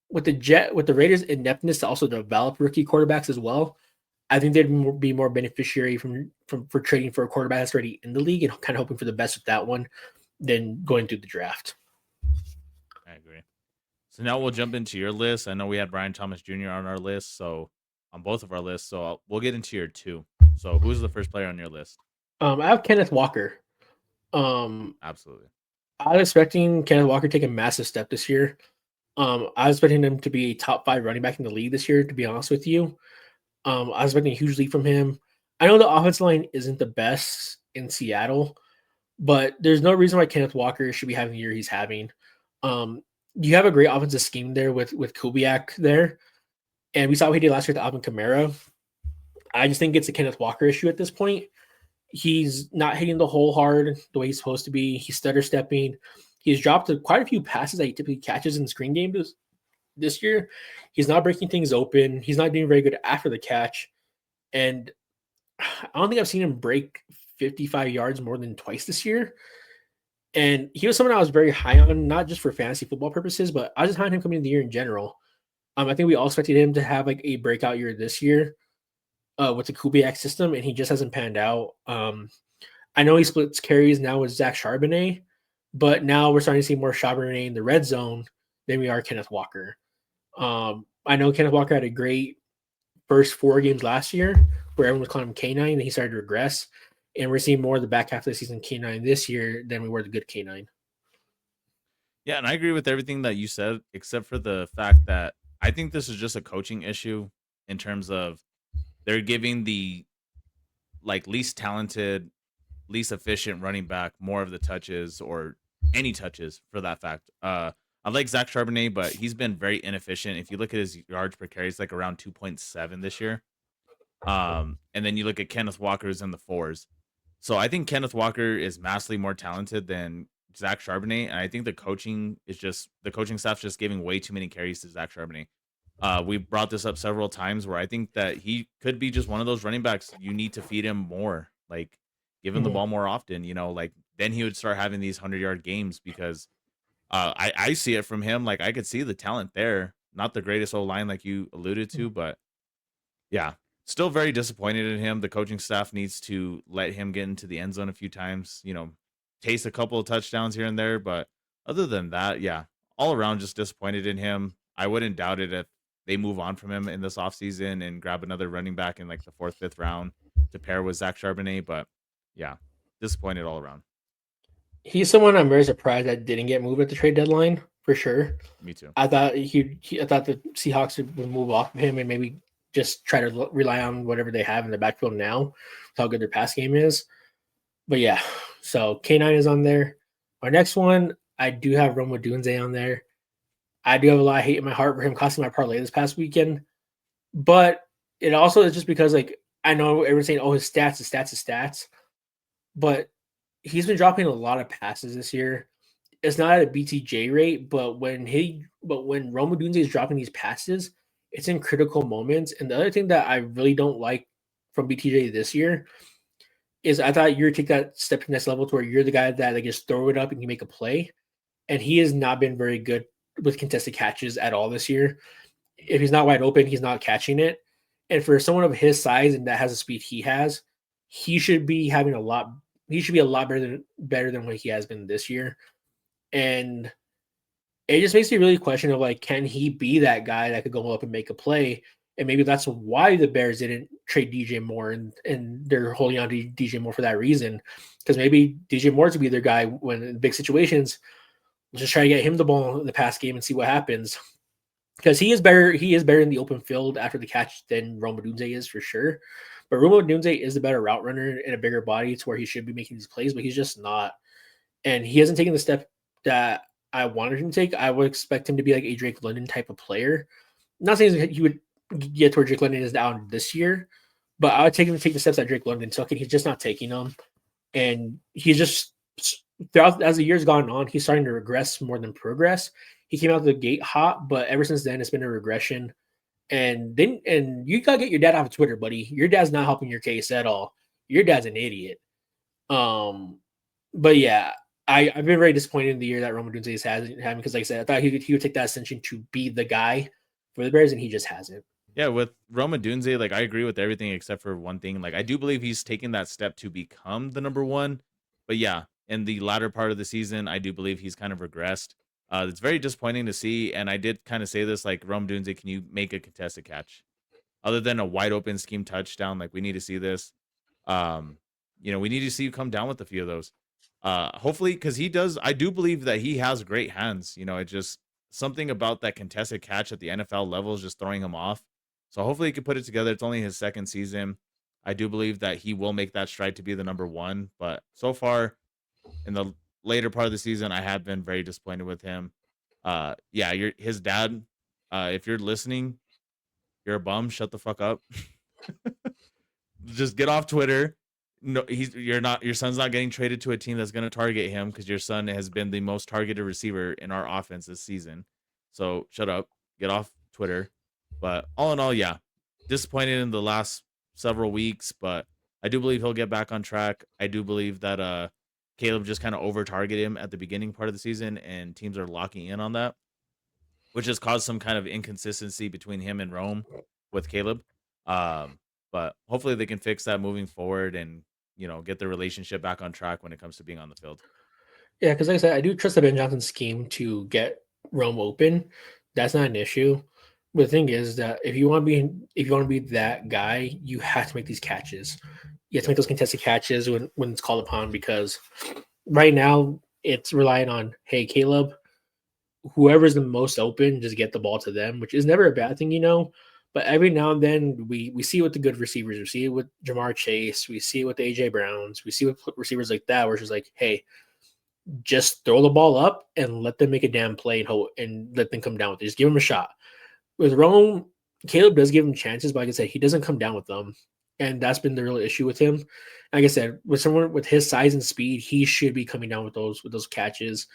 with the Raiders' ineptness to also develop rookie quarterbacks as well, I think they'd be more beneficiary for trading for a quarterback that's already in the league and kind of hoping for the best with that one than going through the draft. I agree. So now we'll jump into your list. I know we had Brian Thomas Jr. on our list, so on both of our lists. So we'll get into your two. So who's the first player on your list? I have Kenneth Walker. Um, Absolutely. I was expecting Kenneth Walker to take a massive step this year. I was expecting him to be a top five running back in the league this year, to be honest with you. I was expecting a huge leap from him. I know the offensive line isn't the best in Seattle, but there's no reason why Kenneth Walker should be having the year he's having. Um, you have a great offensive scheme there with Kubiak there, and we saw what he did last year with Alvin Kamara. I just think it's a Kenneth Walker issue at this point. He's not hitting the hole hard the way he's supposed to be. He's stutter stepping. He's dropped quite a few passes that he typically catches in screen games this year. He's not breaking things open. He's not doing very good after the catch. And I don't think I've seen him break 55 yards more than twice this year. And he was someone I was very high on, not just for fantasy football purposes, but I was just high on him coming into the year in general. I think we all expected him to have like a breakout year this year with the Kubiak system, and he just hasn't panned out. I know he splits carries now with Zach Charbonnet, but now we're starting to see more Charbonnet in the red zone than we are Kenneth Walker. I know Kenneth Walker had a great first 4 games last year where everyone was calling him K9 and he started to regress. And we're seeing more of the back half of the season K9 this year than we were the good K9. Yeah, and I agree with everything that you said, except for the fact that I think this is just a coaching issue in terms of they're giving the least talented, least efficient running back more of the touches or any touches for that fact. I like Zach Charbonnet, but he's been very inefficient. If you look at his yards per carry, it's like around 2.7 this year. And then you look at Kenneth Walker, who's in the fours. So I think Kenneth Walker is massively more talented than Zach Charbonnet, and I think the coaching staff's just giving way too many carries to Zach Charbonnet. We brought this up several times where I think that he could be just one of those running backs you need to feed him more, like give him the Mhm. ball more often. Like then he would start having these 100-yard games because I see it from him. Like I could see the talent there. Not the greatest O line like you alluded to, but yeah, still very disappointed in him. The coaching staff needs to let him get into the end zone a few times, taste a couple of touchdowns here and there. But other than that, yeah, all around just disappointed in him. I wouldn't doubt it if they move on from him in this offseason and grab another running back in like the fourth, fifth round to pair with Zach Charbonnet. But yeah, disappointed all around. He's someone I'm very surprised that didn't get moved at the trade deadline for sure. Me too. I thought the Seahawks would move off of him and maybe just try to rely on whatever they have in the backfield now, how good their pass game is. But yeah, so K9 is on there. Our next one, I do have Roma Dunze on there. I do have a lot of hate in my heart for him costing my parlay this past weekend, but it also is just because like I know everyone's saying, "Oh, his stats, his stats, his stats," but he's been dropping a lot of passes this year. It's not at a BTJ rate, but when Roma Dunze is dropping these passes, it's in critical moments. And the other thing that I really don't like from BTJ this year is I thought you would take that step to the next level to where you're the guy that like just throw it up and you make a play. And he has not been very good with contested catches at all this year. If he's not wide open, he's not catching it. And for someone of his size and that has the speed he has, he should be having a lot. He should be a lot better than what he has been this year. And it just makes me really question of like, can he be that guy that could go up and make a play? And maybe that's why the Bears didn't trade DJ Moore and they're holding on to DJ Moore for that reason. Because maybe DJ Moore to be their guy when in big situations. Let's just try to get him the ball in the pass game and see what happens. Because he is better. He is better in the open field after the catch than Roma Dunze is for sure. But Roma Dunze is the better route runner and a bigger body to where he should be making these plays, but he's just not. And he hasn't taken the step that I wanted him to take. I would expect him to be like a Drake London type of player. I'm not saying he would get where Drake London is now this year, but I would take him to take the steps that Drake London took, and he's just not taking them. And he's just throughout as the years gone on, he's starting to regress more than progress. He came out of the gate hot, but ever since then, it's been a regression. And you gotta get your dad off of Twitter, buddy. Your dad's not helping your case at all. Your dad's an idiot. Um, but yeah, I've been very disappointed in the year that Roman Dunze is having because, like I said, I thought he would take that ascension to be the guy for the Bears, and he just hasn't. Yeah, with Roma Dunze, like I agree with everything except for one thing. Like I do believe he's taking that step to become the number one. But yeah, in the latter part of the season, I do believe he's kind of regressed. It's very disappointing to see. And I did kind of say this like Roma Dunze, can you make a contested catch? Other than a wide open scheme touchdown, like we need to see this. Um, we need to see you come down with a few of those. Hopefully, because he does. I do believe that he has great hands. It just something about that contested catch at the NFL level is just throwing him off. So hopefully he can put it together. It's only his second season. I do believe that he will make that stride to be the number one. But so far in the later part of the season, I have been very disappointed with him. Yeah, you're his dad. If you're listening, you're a bum. Shut the fuck up. Just get off Twitter. No, your son's not getting traded to a team that's going to target him because your son has been the most targeted receiver in our offense this season. So shut up, get off Twitter. But all in all, yeah, disappointed in the last several weeks, but I do believe he'll get back on track. I do believe that Caleb just kind of over targeted him at the beginning part of the season, and teams are locking in on that, which has caused some kind of inconsistency between him and Rome with Caleb. Um, but hopefully they can fix that moving forward and get the relationship back on track when it comes to being on the field. Yeah, because like I said, I do trust the Ben Johnson scheme to get Rome open. That's not an issue. But the thing is that if you want to be that guy, you have to make these catches. You have to Yep. make those contested catches when it's called upon because right now it's relying on, hey, Caleb, whoever's the most open, just get the ball to them, which is never a bad thing. But every now and then we see what the good receivers, we see it with Jamar Chase, we see it with the AJ Browns, we see with receivers like that, where it's just like, hey, just throw the ball up and let them make a damn play and hope and let them come down with it. Just give them a shot. With Rome, Caleb does give him chances, but like I said, he doesn't come down with them. And that's been the real issue with him. Like I said, with someone with his size and speed, he should be coming down with those catches.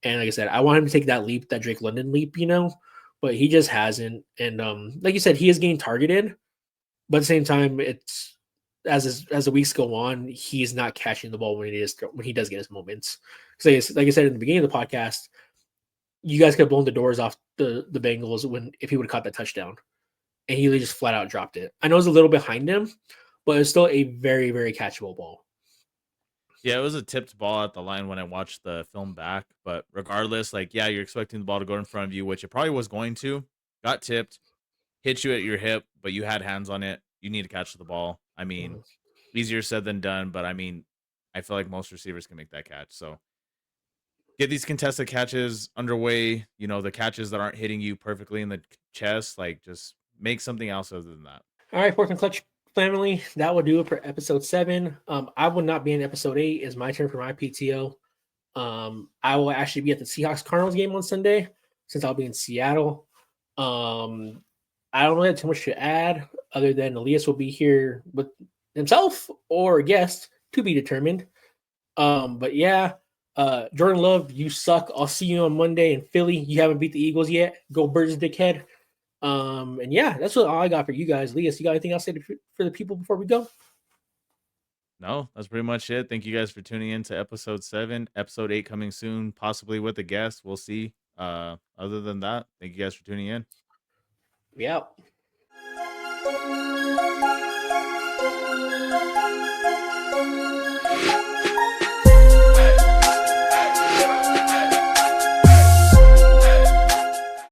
And like I said, I want him to take that leap, that Drake London leap, but he just hasn't. And like you said, he is getting targeted, but at the same time, it's as the weeks go on, he's not catching the ball when he does get his moments. Because like I said in the beginning of the podcast, you guys could have blown the doors off the Bengals when if he would have caught that touchdown, and he just flat out dropped it. I know it's a little behind him, but it's still a very very catchable ball. Yeah, it was a tipped ball at the line when I watched the film back. But regardless, like, yeah, you're expecting the ball to go in front of you, which it probably was going to. Got tipped, hit you at your hip, but you had hands on it. You need to catch the ball. I mean, Mhm. easier said than done, but I mean, I feel like most receivers can make that catch. So get these contested catches underway. You know, the catches that aren't hitting you perfectly in the chest, like just make something else other than that. All right, Pork and Clutch family, that will do it for episode 7. I will not be in episode 8. It's my turn for my PTO. I will actually be at the Seahawks Cardinals game on Sunday since I'll be in Seattle. Um, I don't really have too much to add other than Elias will be here with himself or a guest to be determined. But yeah, Jordan Love, you suck. I'll see you on Monday in Philly. You haven't beat the Eagles yet. Go Birds, dickhead. And yeah, that's all I got for you guys. Elias, you got anything else to say for the people before we go? No, that's pretty much it. Thank you guys for tuning in to episode 7. Episode 8 coming soon, possibly with a guest. We'll see. Other than that, thank you guys for tuning in. Yeah.